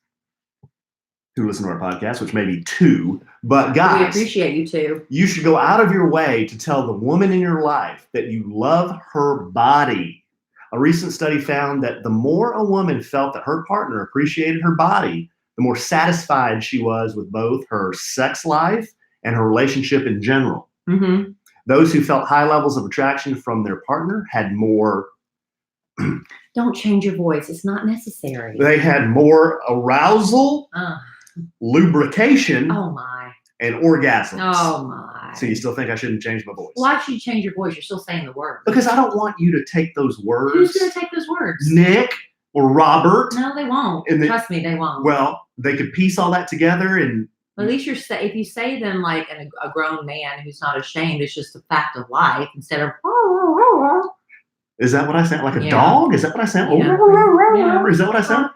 who listen to our podcast, which may be 2, but guys, we appreciate you too. You should go out of your way to tell the woman in your life that you love her body. A recent study found that the more a woman felt that her partner appreciated her body, the more satisfied she was with both her sex life and her relationship in general. Mm-hmm. Those who felt high levels of attraction from their partner had more. Don't change your voice. It's not necessary. They had more arousal, lubrication, and orgasms. Oh my. So you still think I shouldn't change my voice? Why should you change your voice? You're still saying the word. Because I don't want you to take those words. Who's going to take those words? Nick or Robert. No, they won't. Trust me, they won't. Well, they could piece all that together and. At least if you say them like a grown man who's not ashamed, it's just a fact of life instead of. Is that what I sound like? A dog? Is that what I sound? Yeah. Is that what I sound?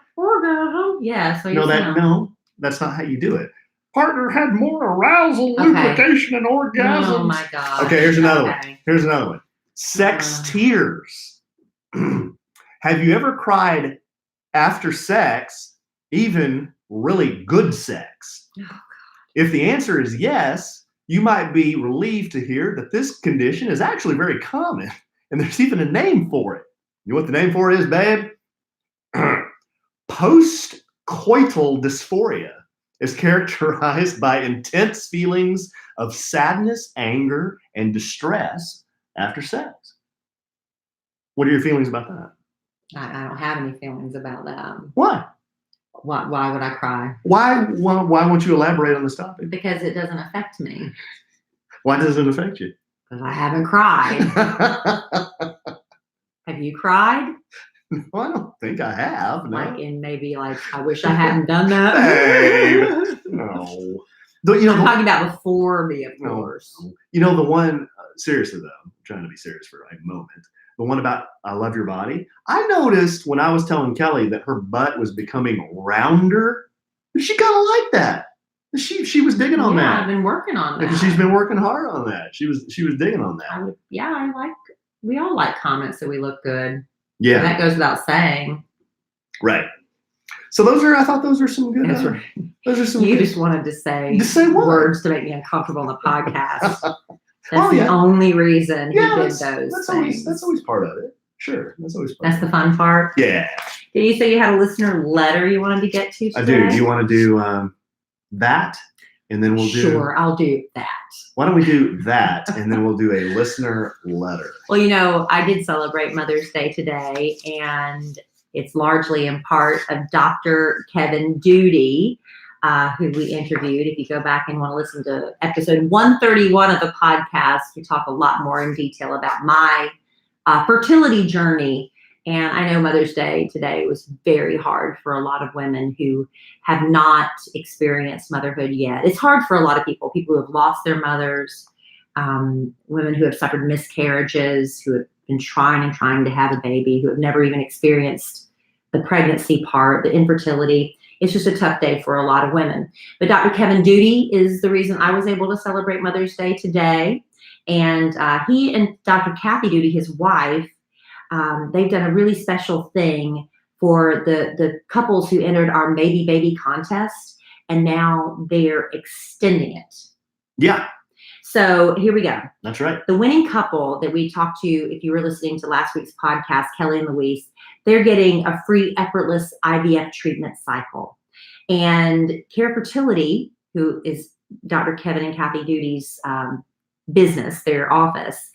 Yeah. So no, that's not how you do it. Partner had more arousal, lubrication, and orgasms. Oh my God. Okay, here's another one. Here's another one. Sex tears. Have you ever cried after sex, even really good sex? Oh, God. If the answer is yes, you might be relieved to hear that this condition is actually very common, and there's even a name for it. You know what the name for it is, babe? Post-coital dysphoria. is characterized by intense feelings of sadness, anger, and distress after sex. What are your feelings about that? I don't have any feelings about that. Why? Why would I cry? Why won't you elaborate on this topic? Because it doesn't affect me. Why does it affect you? Because I haven't cried. Have you cried? Well, I don't think I have. No. Like, and maybe like, I wish I hadn't done that. Babe, no. I'm talking about before me, of course. No. The one, seriously though, I'm trying to be serious for a moment. The one about I love your body. I noticed when I was telling Kelly that her butt was becoming rounder, she kind of liked that. She was digging on that. I've been working on that. Because she's been working hard on that. She was digging on that. We all like comments that we look good. Yeah. So that goes without saying. Right. So I thought those were some good. That's right. Those are some. You good, just wanted to say what? words to make me uncomfortable on the podcast. That's the only reason he did those things. That's always part of it. Sure. That's always part That's of it. the fun part. Yeah. Did you say you had a listener letter you wanted to get to today? I do. Do you want to do that? And then we'll do. Sure, I'll do that. Why don't we do that? And then we'll do a listener letter. Well, I did celebrate Mother's Day today, and it's largely in part of Dr. Kevin Duty, who we interviewed. If you go back and want to listen to episode 131 of the podcast, we talk a lot more in detail about my fertility journey. And I know Mother's Day today was very hard for a lot of women who have not experienced motherhood yet. It's hard for a lot of people who have lost their mothers, women who have suffered miscarriages, who have been trying to have a baby, who have never even experienced the pregnancy part, the infertility. It's just a tough day for a lot of women. But Dr. Kevin Duty is the reason I was able to celebrate Mother's Day today. And he and Dr. Kathy Duty, his wife, they've done a really special thing for the couples who entered our Maybe Baby contest, and now they're extending it. Yeah. So here we go. That's right. The winning couple that we talked to, if you were listening to last week's podcast, Kelly and Louise, they're getting a free effortless IVF treatment cycle. And Care Fertility, who is Dr. Kevin and Kathy Duty's business, their office,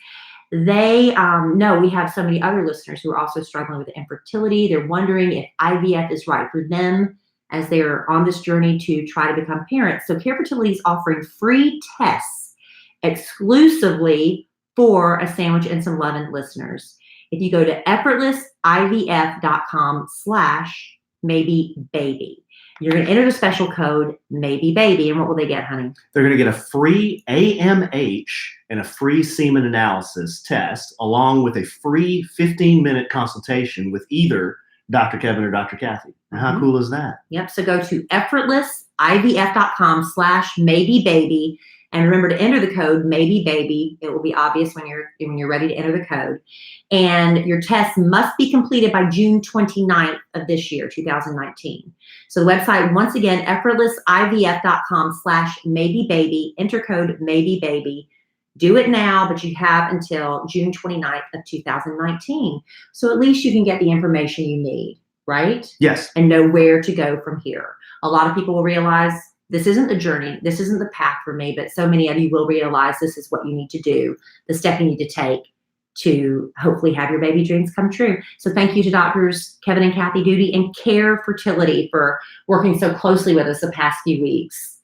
they know we have so many other listeners who are also struggling with infertility. They're wondering if IVF is right for them as they're on this journey to try to become parents. So Care Fertility is offering free tests exclusively for A Sandwich and Some Lovin' listeners. If you go to effortlessivf.com/maybebaby, you're going to enter the special code maybebaby. And what will they get, honey? They're going to get a free AMH and a free semen analysis test, along with a free 15-minute consultation with either Dr. Kevin or Dr. Kathy. Now, how cool is that? Yep. So go to effortlessivf.com/maybebaby. And remember to enter the code maybebaby. It will be obvious when you're ready to enter the code. And your test must be completed by June 29th of this year, 2019. So the website, once again, effortlessivf.com/maybebaby. Enter code maybebaby. Do it now, but you have until June 29th of 2019. So at least you can get the information you need, right? Yes. And know where to go from here. A lot of people will realize this isn't the journey. This isn't the path for me, but so many of you will realize this is what you need to do, the step you need to take to hopefully have your baby dreams come true. So thank you to Doctors Kevin and Kathy Duty and Care Fertility for working so closely with us the past few weeks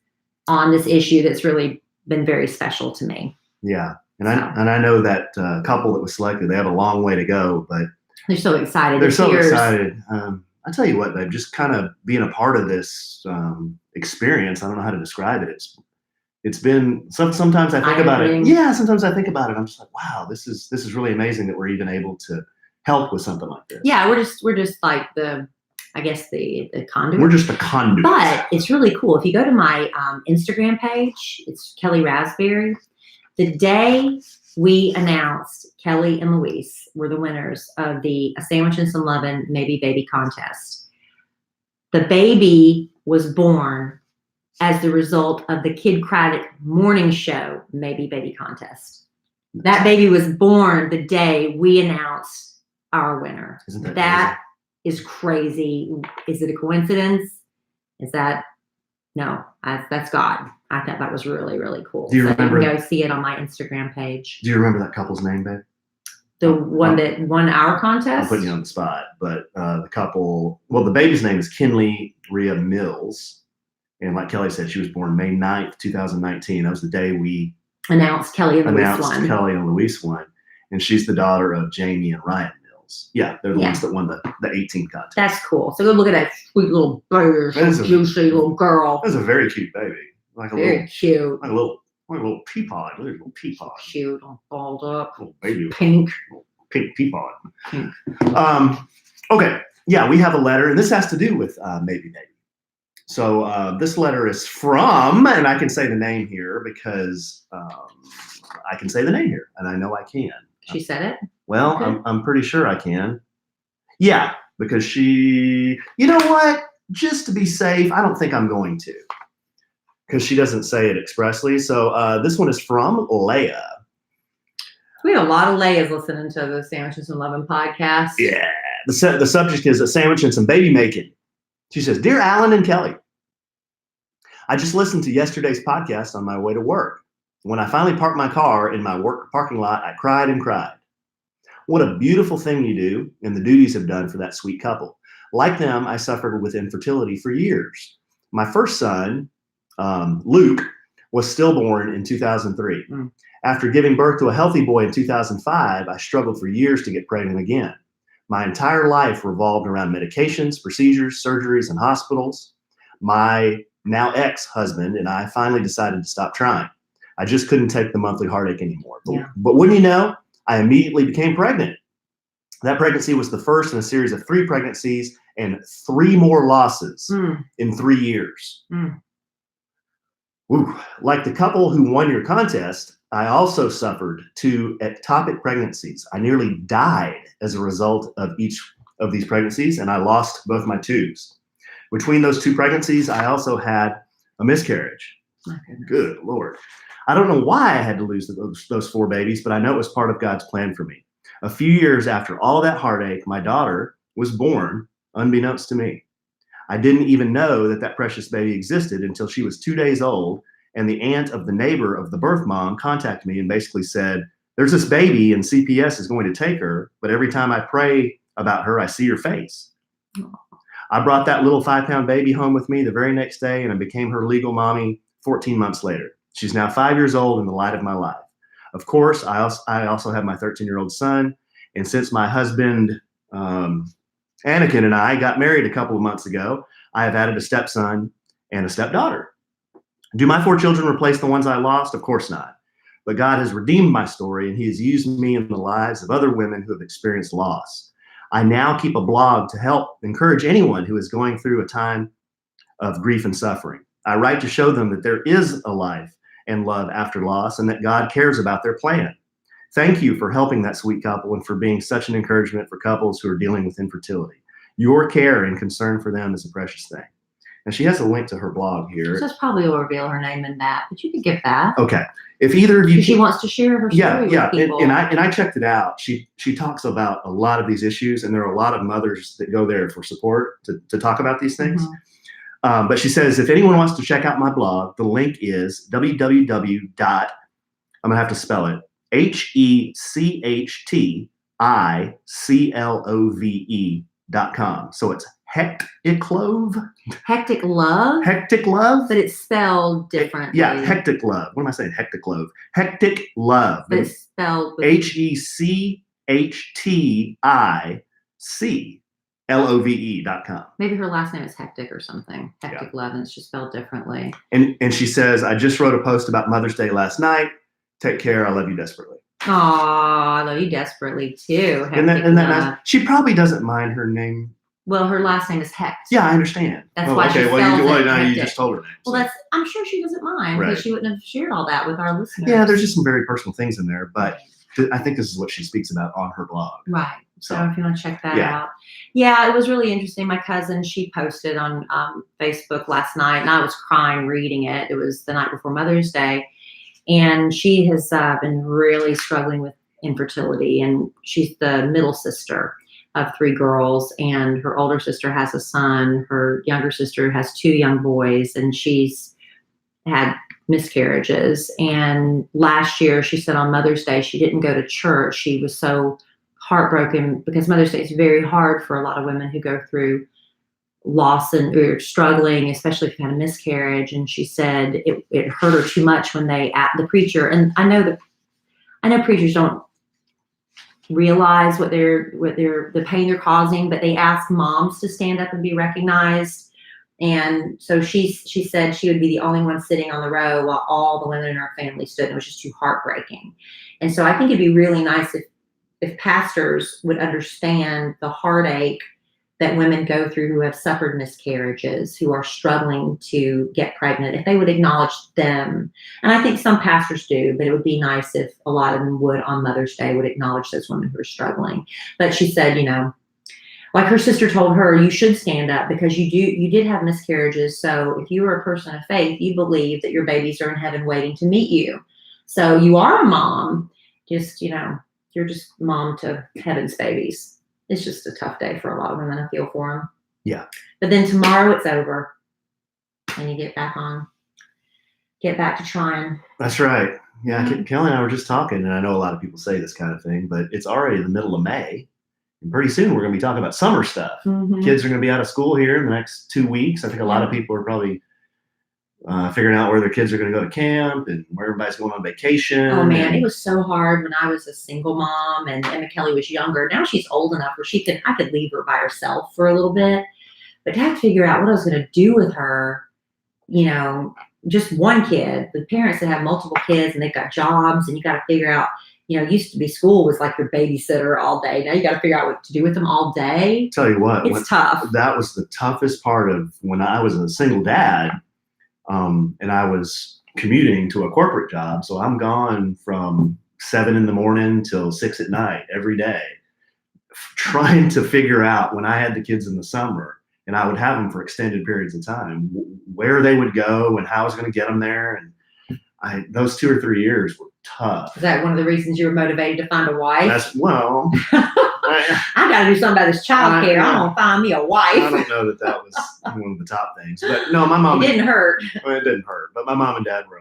on this issue that's really been very special to me. Yeah. And I know that couple that was selected, they have a long way to go, but they're so excited. They're so excited. I tell you what, babe, just kind of being a part of this experience, I don't know how to describe it. It's been sometimes I think about it. Yeah, sometimes I think about it. I'm just like, wow, this is really amazing that we're even able to help with something like this. Yeah, we're just like the conduit. We're just a conduit. But it's really cool. If you go to my Instagram page, it's Kelly Raspberry. The day we announced Kelly and Louise were the winners of the A Sandwich and Some Lovin' Maybe Baby contest. The baby was born as the result of the Kid Craddock morning show Maybe Baby contest. That baby was born the day we announced our winner. That is crazy. Is it a coincidence? Is that No, that's God. I thought that was really, really cool. Do you remember? You can go see it on my Instagram page. Do you remember that couple's name, babe? The one that won our contest? I'm putting you on the spot, but the couple, well, the baby's name is Kinley Rhea Mills. And like Kelly said, she was born May 9th, 2019. That was the day we announced Kelly and Luis won. And she's the daughter of Jamie and Ryan Mills. Yeah, they're the ones that won the 18 contest. That's cool. So go look at that sweet little baby, juicy little girl. That's a very cute baby. Very cute. Like a little peapod. Little peapod. Cute, all balled up. Little baby. Pink. Little pink peapod. Okay. Yeah, we have a letter, and this has to do with Maybe Baby. So this letter is from, and I can say the name here because I can say the name here, and I know I can. She said it? Well, okay. I'm pretty sure I can. Yeah, because she, you know what? Just to be safe, I don't think I'm going to, because she doesn't say it expressly. So this one is from Leah. We have a lot of Leahs listening to the Sandwiches and Lovin' podcast. Yeah. The subject is a sandwich and some baby making. She says, Dear Alan and Kelly, I just listened to yesterday's podcast on my way to work. When I finally parked my car in my work parking lot, I cried and cried. What a beautiful thing you do, and the duties have done for that sweet couple. Like them, I suffered with infertility for years. My first son, Luke, was stillborn in 2003. After giving birth to a healthy boy in 2005, I struggled for years to get pregnant again. My entire life revolved around medications, procedures, surgeries, and hospitals. My now ex-husband and I finally decided to stop trying. I just couldn't take the monthly heartache anymore. But wouldn't you know, I immediately became pregnant. That pregnancy was the first in a series of 3 pregnancies and 3 more losses in 3 years. Woo. Like the couple who won your contest, I also suffered 2 ectopic pregnancies. I nearly died as a result of each of these pregnancies, and I lost both my tubes. Between those 2 pregnancies, I also had a miscarriage. Good Lord. I don't know why I had to lose those 4 babies, but I know it was part of God's plan for me. A few years after all that heartache, my daughter was born, unbeknownst to me. I didn't even know that precious baby existed until she was 2 days old, and the aunt of the neighbor of the birth mom contacted me and basically said, there's this baby and CPS is going to take her, but every time I pray about her, I see your face. I brought that little 5-pound baby home with me the very next day, and I became her legal mommy 14 months later. She's now 5 years old and the light of my life. Of course, I also have my 13-year-old son, and since my husband, Anakin, and I got married a couple of months ago, I have added a stepson and a stepdaughter. Do my 4 children replace the ones I lost? Of course not. But God has redeemed my story, and he has used me in the lives of other women who have experienced loss. I now keep a blog to help encourage anyone who is going through a time of grief and suffering. I write to show them that there is a life and love after loss, and that God cares about their plan. Thank you for helping that sweet couple and for being such an encouragement for couples who are dealing with infertility. Your care and concern for them is a precious thing. And she has a link to her blog here. So probably will reveal her name in that, but you could give that. Okay. If either of you, she wants to share her story with people. And I checked it out. She talks about a lot of these issues, and there are a lot of mothers that go there for support to talk about these things. But she says, if anyone wants to check out my blog, the link is www. I'm gonna have to spell it HECTICLOVE.com. So it's Hectic Love. Hectic Love? Hectic Love. But it's spelled differently. Yeah, Hectic Love. What am I saying? Hectic Love. Hectic Love. But it's spelled with HECHTICLOVE.com. Maybe her last name is Hectic or something. Hectic Love, and it's just spelled differently. And she says, I just wrote a post about Mother's Day last night. Take care. I love you desperately. Oh, I love you desperatly too. Isn't that nice? She probably doesn't mind her name. Well, her last name is Hecht. Yeah, I understand. That's why she spells it. You just told her name. Well, I'm sure she doesn't mind because she wouldn't have shared all that with our listeners. Yeah, there's just some very personal things in there, but I think this is what she speaks about on her blog. Right. So if you want to check that out. Yeah, it was really interesting. My cousin, she posted on Facebook last night, and I was crying reading it. It was the night before Mother's Day. And she has been really struggling with infertility, and she's the middle sister. of 3 girls, and her older sister has a son. Her younger sister has 2 young boys, and she's had miscarriages. And last year, she said on Mother's Day, she didn't go to church. She was so heartbroken because Mother's Day is very hard for a lot of women who go through loss and or struggling, especially if you had a miscarriage. And she said it hurt her too much when the preacher, and I know preachers don't realize the pain they're causing, but they ask moms to stand up and be recognized. And so she said she would be the only one sitting on the row while all the women in her family stood. It was just too heartbreaking. And so I think it'd be really nice if pastors would understand the heartache that women go through who have suffered miscarriages, who are struggling to get pregnant, if they would acknowledge them. And I think some pastors do, but it would be nice if a lot of them would on Mother's Day would acknowledge those women who are struggling. But she said, like her sister told her, you should stand up because you did have miscarriages. So if you were a person of faith, you believe that your babies are in heaven waiting to meet you. So you are a mom, just, you're just mom to heaven's babies. It's just a tough day for a lot of women. I feel for them. Yeah. But then tomorrow it's over and you get back to trying. That's right. Yeah. Kelly and I were just talking, and I know a lot of people say this kind of thing, but it's already the middle of May. And pretty soon we're going to be talking about summer stuff. Mm-hmm. Kids are going to be out of school here in the next 2 weeks. I think a lot of people are probably figuring out where their kids are going to go to camp and where everybody's going on vacation. Oh man, it was so hard when I was a single mom and Emma Kelly was younger. Now she's old enough where I could leave her by herself for a little bit, but to have to figure out what I was going to do with her, just one kid. The parents that have multiple kids and they've got jobs, and you got to figure out, used to be school was like your babysitter all day. Now you got to figure out what to do with them all day. Tell you what, it's tough. That was the toughest part of when I was a single dad. And I was commuting to a corporate job. So I'm gone from 7 a.m. till 6 p.m. every day, trying to figure out when I had the kids in the summer and I would have them for extended periods of time, where they would go and how I was going to get them there. And those 2 or 3 years were tough. Is that one of the reasons you were motivated to find a wife? I got to do something about this child care. I'm going to find me a wife. I don't know that was one of the top things. But no, my mom. It didn't hurt. Well, it didn't hurt. But my mom and dad were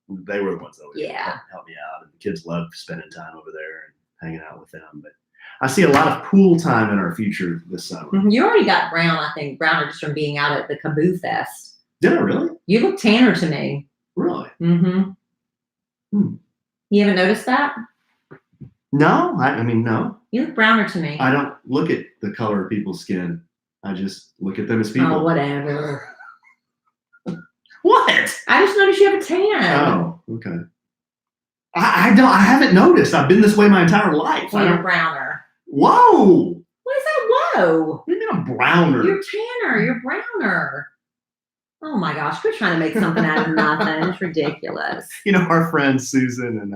they were the ones that always helped me out. And the kids loved spending time over there and hanging out with them. But I see a lot of pool time in our future this summer. Mm-hmm. You already got brown, I think. Browner just from being out at the Kaboo Fest. Did I really? You look tanner to me. Really? Mm-hmm. You haven't noticed that? No, no. You look browner to me. I don't look at the color of people's skin. I just look at them as people. Oh, whatever. What? I just noticed you have a tan. Oh, okay. I haven't noticed. I've been this way my entire life. Well, you're browner. Whoa. What is that? Whoa. What do you mean I'm browner? You're tanner. You're browner. Oh my gosh, we're trying to make something out of nothing. It's ridiculous. Our friends Susan and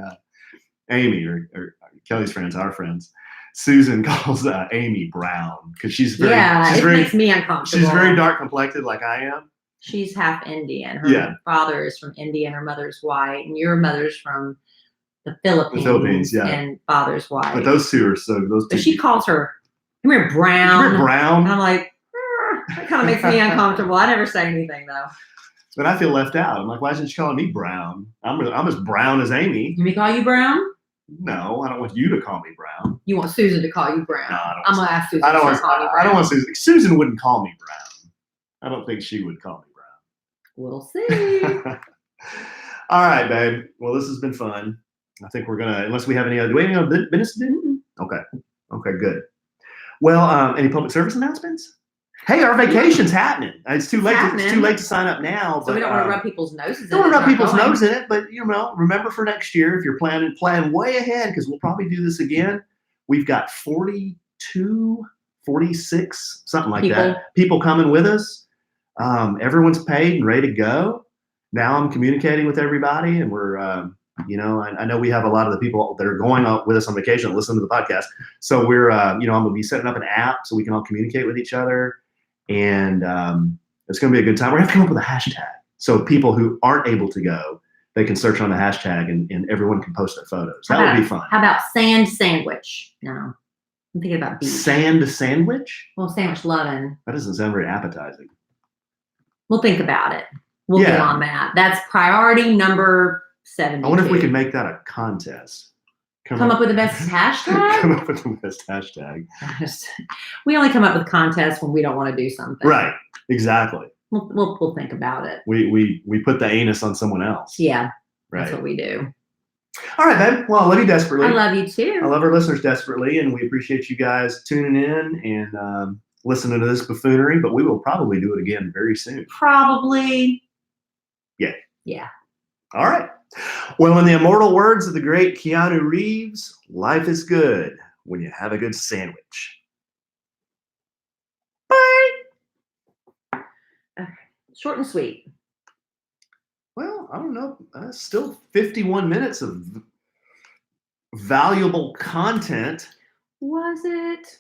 Amy, or Kelly's friends, our friends, Susan calls Amy brown because she's very. It makes me uncomfortable. She's very dark complected, like I am. She's half Indian. Her father is from India, and her mother's white, and your mother's from the Philippines. The Philippines, yeah. And father's white. But those two are those two. But she calls her, "Come here, brown." Come here, brown. And I'm like. That kind of makes me uncomfortable. I never say anything though. But I feel left out. I'm like, why isn't she calling me brown? I'm as brown as Amy. You may call you brown? No, I don't want you to call me brown. You want Susan to call you brown? No, I'm gonna ask Susan. I don't want Susan. Susan wouldn't call me brown. I don't think she would call me brown. We'll see. All right, babe. Well, this has been fun. I think we're gonna, unless we have any other. Do we have any business to do? Okay, good. Well, any public service announcements? Hey, our vacation's happening. It's too late. It's too late to sign up now. So we don't want to rub people's noses. Don't want to rub people's nose in it, but remember for next year if you're plan way ahead because we'll probably do this again. We've got 42, 46, something like that. People coming with us. Everyone's paid and ready to go. Now I'm communicating with everybody, and we're I know we have a lot of the people that are going out with us on vacation and listen to the podcast. So we're I'm going to be setting up an app so we can all communicate with each other. And it's going to be a good time. We're going to come up with a hashtag. So people who aren't able to go, they can search on the hashtag and everyone can post their photos. That would be fun. How about sand sandwich? No. I'm thinking about beach. Sand sandwich? Well, sandwich lovin'. That doesn't sound very appetizing. We'll think about it. We'll get on that. That's priority number 72. I wonder if we can make that a contest. Come up with the best hashtag? Come up with the best hashtag. We only come up with contests when we don't want to do something. Right. Exactly. We'll think about it. We put the anus on someone else. Yeah. Right. That's what we do. All right, babe. Well, I love you desperately. I love you too. I love our listeners desperately, and we appreciate you guys tuning in and listening to this buffoonery, but we will probably do it again very soon. Probably. Yeah. Yeah. All right. Well, in the immortal words of the great Keanu Reeves, life is good when you have a good sandwich. Bye. Okay. Short and sweet. Well, I don't know. Still 51 minutes of valuable content. Was it?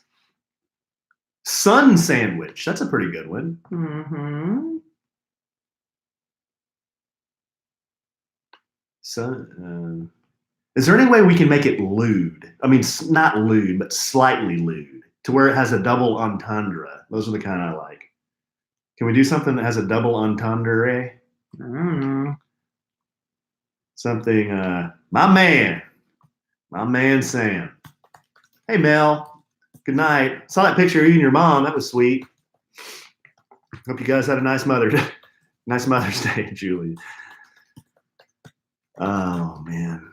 Sun sandwich. That's a pretty good one. Mm-hmm. Sun. Is there any way we can make it lewd? I mean, not lewd, but slightly lewd, to where it has a double entendre. Those are the kind I like. Can we do something that has a double entendre? I don't know. Something, my man Sam. Hey, Mel. Good night. Saw that picture of you and your mom. That was sweet. Hope you guys had a nice Mother's Day, Julie. Oh, man.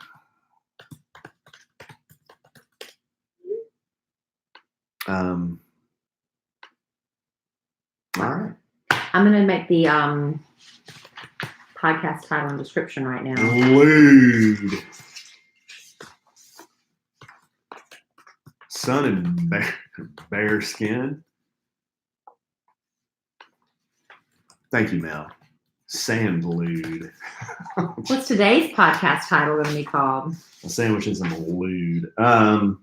All right. I'm going to make the podcast title and description right now. Lewd. Sun and bear skin. Thank you, Mel. Sand lewd. What's today's podcast title going to be called? A sandwich and some lewd. A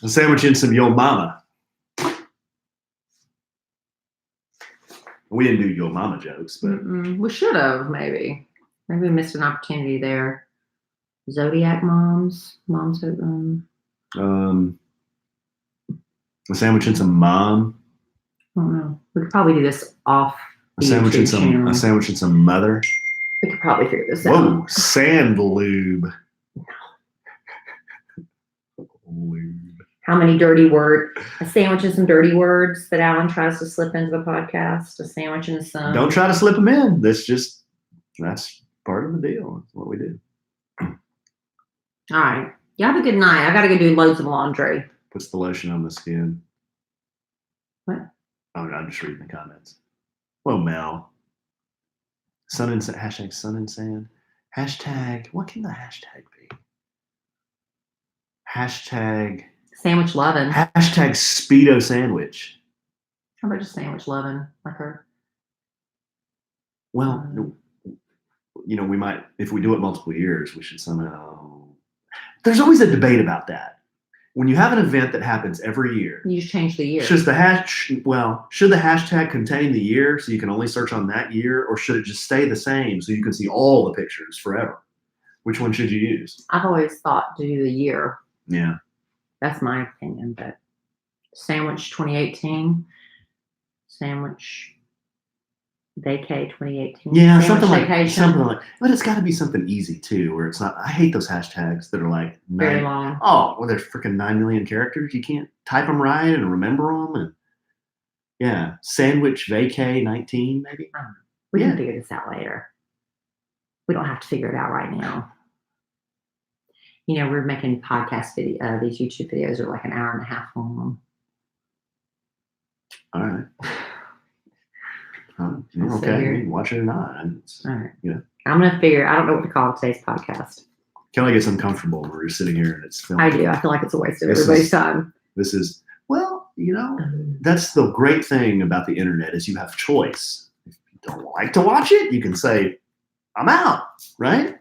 sandwich and some yo mama. We didn't do yo mama jokes, but we should have, maybe. Maybe we missed an opportunity there. Zodiac moms. a sandwich and some mom. I don't know. We could probably do this off. A sandwich and some mother. We could probably figure this out. Whoa, sand lube. Lube. How many dirty words? A sandwich and some dirty words that Alan tries to slip into the podcast. A sandwich and some. Don't try to slip them in. That's part of the deal. That's what we do. All right. You have a good night. I got to go do loads of laundry. Puts the lotion on the skin. What? Oh, no, I'm just reading the comments. Well, Mel. Sun and sand. Hashtag sun and sand. Hashtag. What can the hashtag be? Hashtag. Sandwich lovin'. Hashtag Speedo sandwich. How about just sandwich lovin'? Like her. Well, we might, if we do it multiple years, we should somehow. There's always a debate about that. When you have an event that happens every year, you just change the year. Should the hashtag contain the year so you can only search on that year, or should it just stay the same so you can see all the pictures forever? Which one should you use? I've always thought to do the year. Yeah. That's my opinion, but sandwich 2018, sandwich vacay 2018. Yeah, sandwich something like, but it's got to be something easy too, where it's not. I hate those hashtags that are like very long. Oh, well, there's freaking 9 million characters. You can't type them right and remember them, and yeah, sandwich vacay 19 maybe. We can figure this out later. We don't have to figure it out right now. We're making podcast video. These YouTube videos are like an hour and a half long. All right. Okay. You can watch it or not. All right. I'm going to figure. I don't know what to call today's podcast. Kelly gets uncomfortable when we're sitting here and it's filmed. I do. I feel like it's a waste of everybody's time. This is, that's the great thing about the internet is you have choice. If you don't like to watch it, you can say, I'm out, right?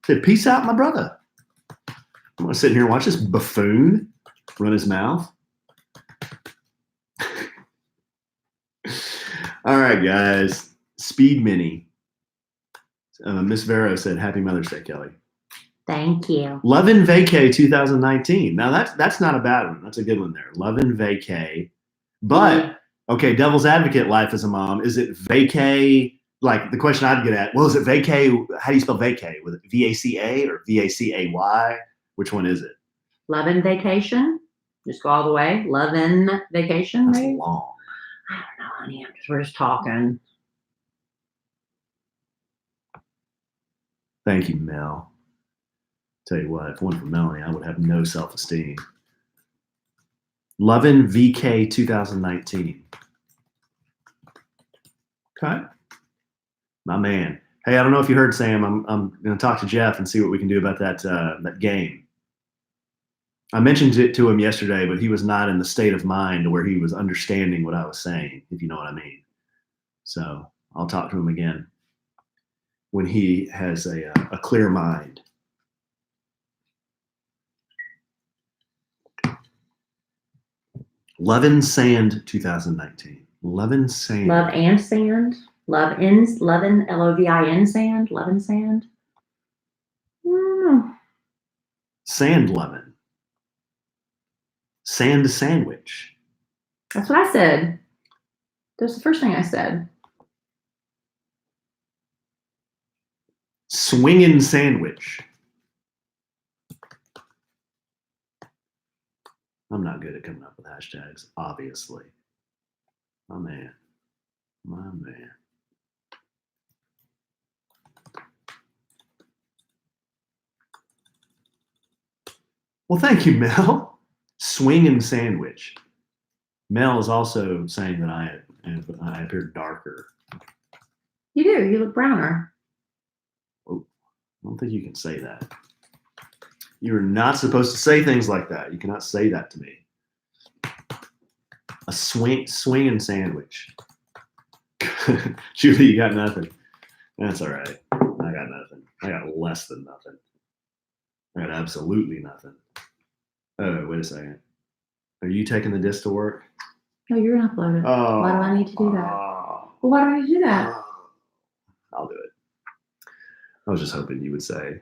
Say, peace out, my brother. I want to sit here and watch this buffoon run his mouth. All right, guys. Speed Mini. Miss Vero said, Happy Mother's Day, Kelly. Thank you. Lovin Vacay 2019. Now that's not a bad one. That's a good one there. Lovin Vacay. But okay, devil's advocate life as a mom. Is it vacay? Like the question I'd get at, well, is it vacay? How do you spell vacay? With it VACA or VACAY? Which one is it? Lovin' vacation. Just go all the way. Lovin' vacation. That's Maybe? long. I don't know, honey. We're just talking. Thank you, Mel. Tell you what, if it wasn't for Melanie, I would have no self-esteem. Lovin VK 2019. Okay. My man. Hey, I don't know if you heard Sam. I'm going to talk to Jeff and see what we can do about that game. I mentioned it to him yesterday, but he was not in the state of mind where he was understanding what I was saying, if you know what I mean. So I'll talk to him again when he has a clear mind. Lovin Sand 2019. Lovin Sand. Love and sand. Lovin, Lovin sand. Lovin sand. Sand lovin'. Sand sandwich. That's what I said. That's the first thing I said. Swingin' sandwich. I'm not good at coming up with hashtags, obviously. My man. My man. Well, thank you, Mel. Swingin' sandwich. Mel is also saying that I appear darker. You do. You look browner. Oh, I don't think you can say that. You're not supposed to say things like that. You cannot say that to me. A swinging sandwich. Julie, you got nothing. That's all right. I got nothing. I got less than nothing. I got absolutely nothing. Oh, wait a second. Are you taking the disc to work? No, you're gonna upload it. Oh, Why do I need to do that? Well, why do I need to do that? I'll do it. I was just hoping you would say,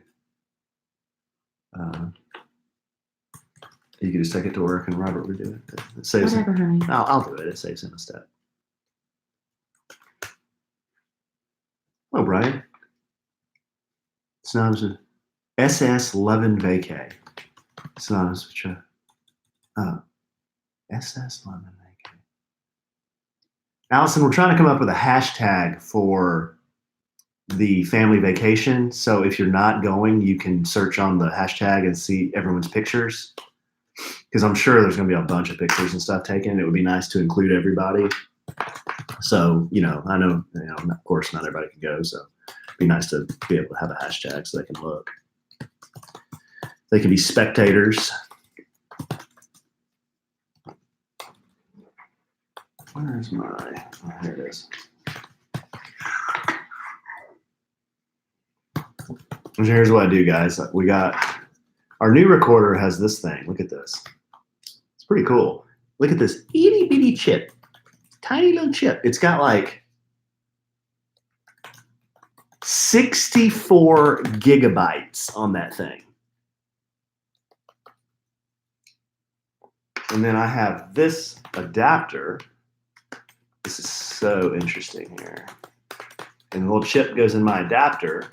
you could just take it to work and Robert would do it. It saves Whatever, honey. I'll do it. It saves him a step. Oh, Brian. Synonymous with SS Lovin Vacay. Synonymous with SS Lovin Vacay. Allison, we're trying to come up with a hashtag for the family vacation. So if you're not going, you can search on the hashtag and see everyone's pictures. Because I'm sure there's going to be a bunch of pictures and stuff taken. It would be nice to include everybody. So, I know, of course, not everybody can go. So it'd be nice to be able to have a hashtag so they can look. They can be spectators. Where's my, oh, here it is. Here's what I do, guys. We got, our new recorder has this thing. Look at this. It's pretty cool. Look at this itty bitty chip. Tiny little chip. It's got like 64 gigabytes on that thing. And then I have this adapter. This is so interesting here. And the little chip goes in my adapter.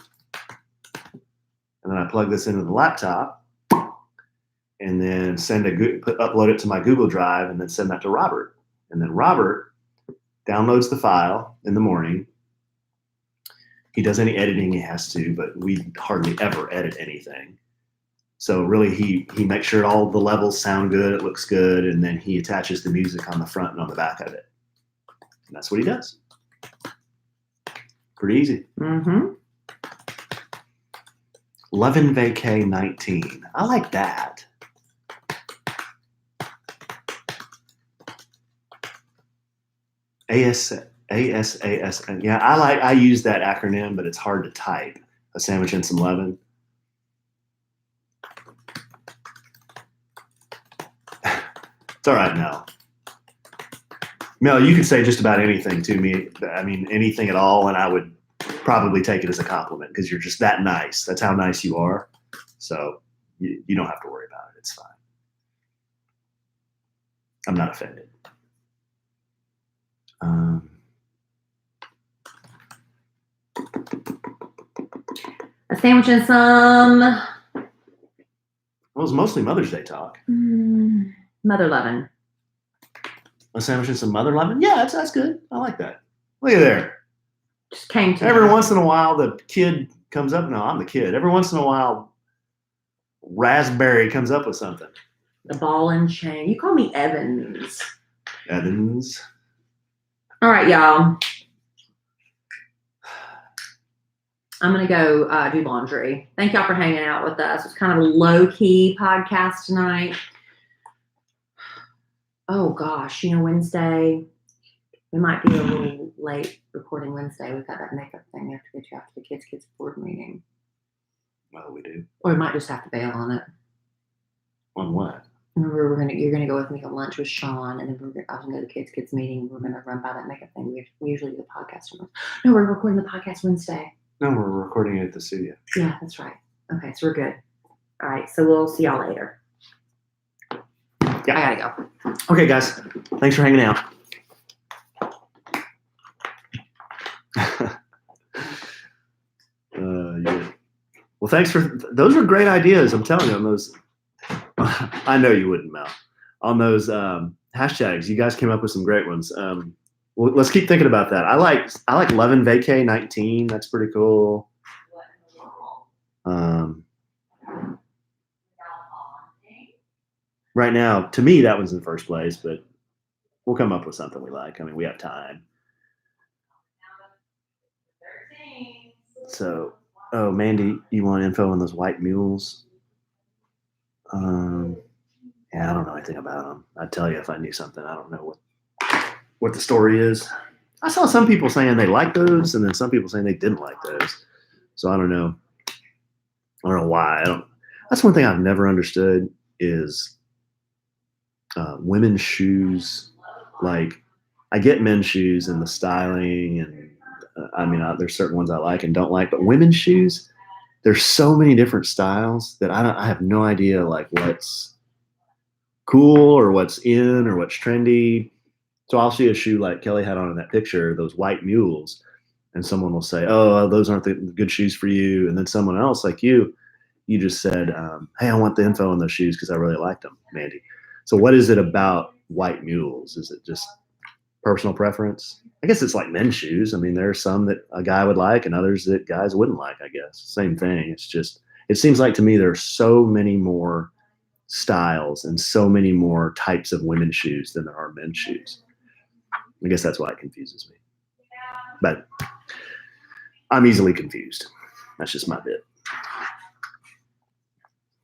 And then I plug this into the laptop and then upload it to my Google Drive and then send that to Robert. And then Robert downloads the file in the morning. He does any editing he has to, but we hardly ever edit anything. So really he makes sure all the levels sound good, it looks good, and then he attaches the music on the front and on the back of it. And that's what he does. Pretty easy. Mm-hmm. Lovin Vacay 19. I like that. ASAS. Yeah, I use that acronym, but it's hard to type. A sandwich and some Lovin. It's all right, Mel. Mel, you could say just about anything to me. I mean, anything at all, and I would probably take it as a compliment because you're just that nice. That's how nice you are. So you don't have to worry about it. It's fine. I'm not offended. A sandwich and some. Well, it was mostly Mother's Day talk. Mother Lovin. A sandwich and some Mother Lovin. Yeah, that's good. I like that. Look at there. Just came to Every me. once in a while, the kid comes up. No, I'm the kid. Every once in a while, Raspberry comes up with something. The ball and chain. You call me Evans. Evans. All right, y'all. I'm going to go do laundry. Thank y'all for hanging out with us. It's kind of a low-key podcast tonight. Oh, gosh. Wednesday, we might be a little late recording Wednesday. We've got that makeup thing we have to get you after the kids' board meeting. Well, we do. Or we might just have to bail on it. On what? Remember, you're gonna go with me to lunch with Sean, and then I was gonna go to the kids' meeting. We're gonna run by that makeup thing. We usually do the podcast. No, we're recording the podcast Wednesday. No, we're recording it at the studio. Yeah, that's right. Okay, so we're good. All right, so we'll see y'all later. Yeah, I gotta go. Okay, guys. Thanks for hanging out. Yeah. Well, thanks for those are great ideas. I'm telling you, on those. I know you wouldn't, Mel. On those hashtags, you guys came up with some great ones. Well, let's keep thinking about that. I like Lovin Vacay 19. That's pretty cool. Right now, to me, that one's in first place, but we'll come up with something we like. I mean, we have time. So, oh, Mandy, you want info on those white mules? Yeah, I don't know anything about them. I'd tell you if I knew something. I don't know what the story is. I saw some people saying they like those, and then some people saying they didn't like those. So I don't know. I don't know why. That's one thing I've never understood is women's shoes. Like, I get men's shoes and the styling, and there's certain ones I like and don't like, but women's shoes, there's so many different styles that I have no idea like what's cool or what's in or what's trendy. So I'll see a shoe like Kelly had on in that picture, those white mules, and someone will say, "Oh, those aren't the good shoes for you." And then someone else like you just said, "Hey, I want the info on those shoes because I really liked them, Mandy." So what is it about white mules? Is it just personal preference? I guess it's like men's shoes. I mean, there are some that a guy would like and others that guys wouldn't like, I guess. Same thing. It's just, it seems like to me there are so many more styles and so many more types of women's shoes than there are men's shoes. I guess that's why it confuses me. But I'm easily confused. That's just my bit.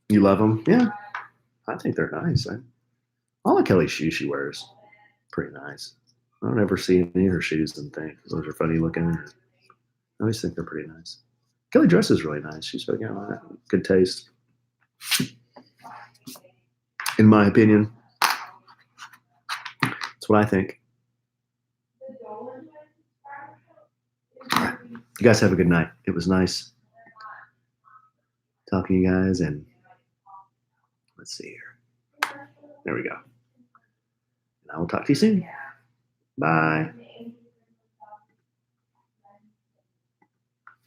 You love them? Yeah. I think they're nice. All of Kelly's shoes she wears, pretty nice. I don't ever see any of her shoes and think those are funny looking. I always think they're pretty nice. Kelly dresses really nice. She's got good taste, in my opinion. That's what I think. All right. You guys have a good night. It was nice talking to you guys, and let's see here. There we go. And I will talk to you soon. Bye.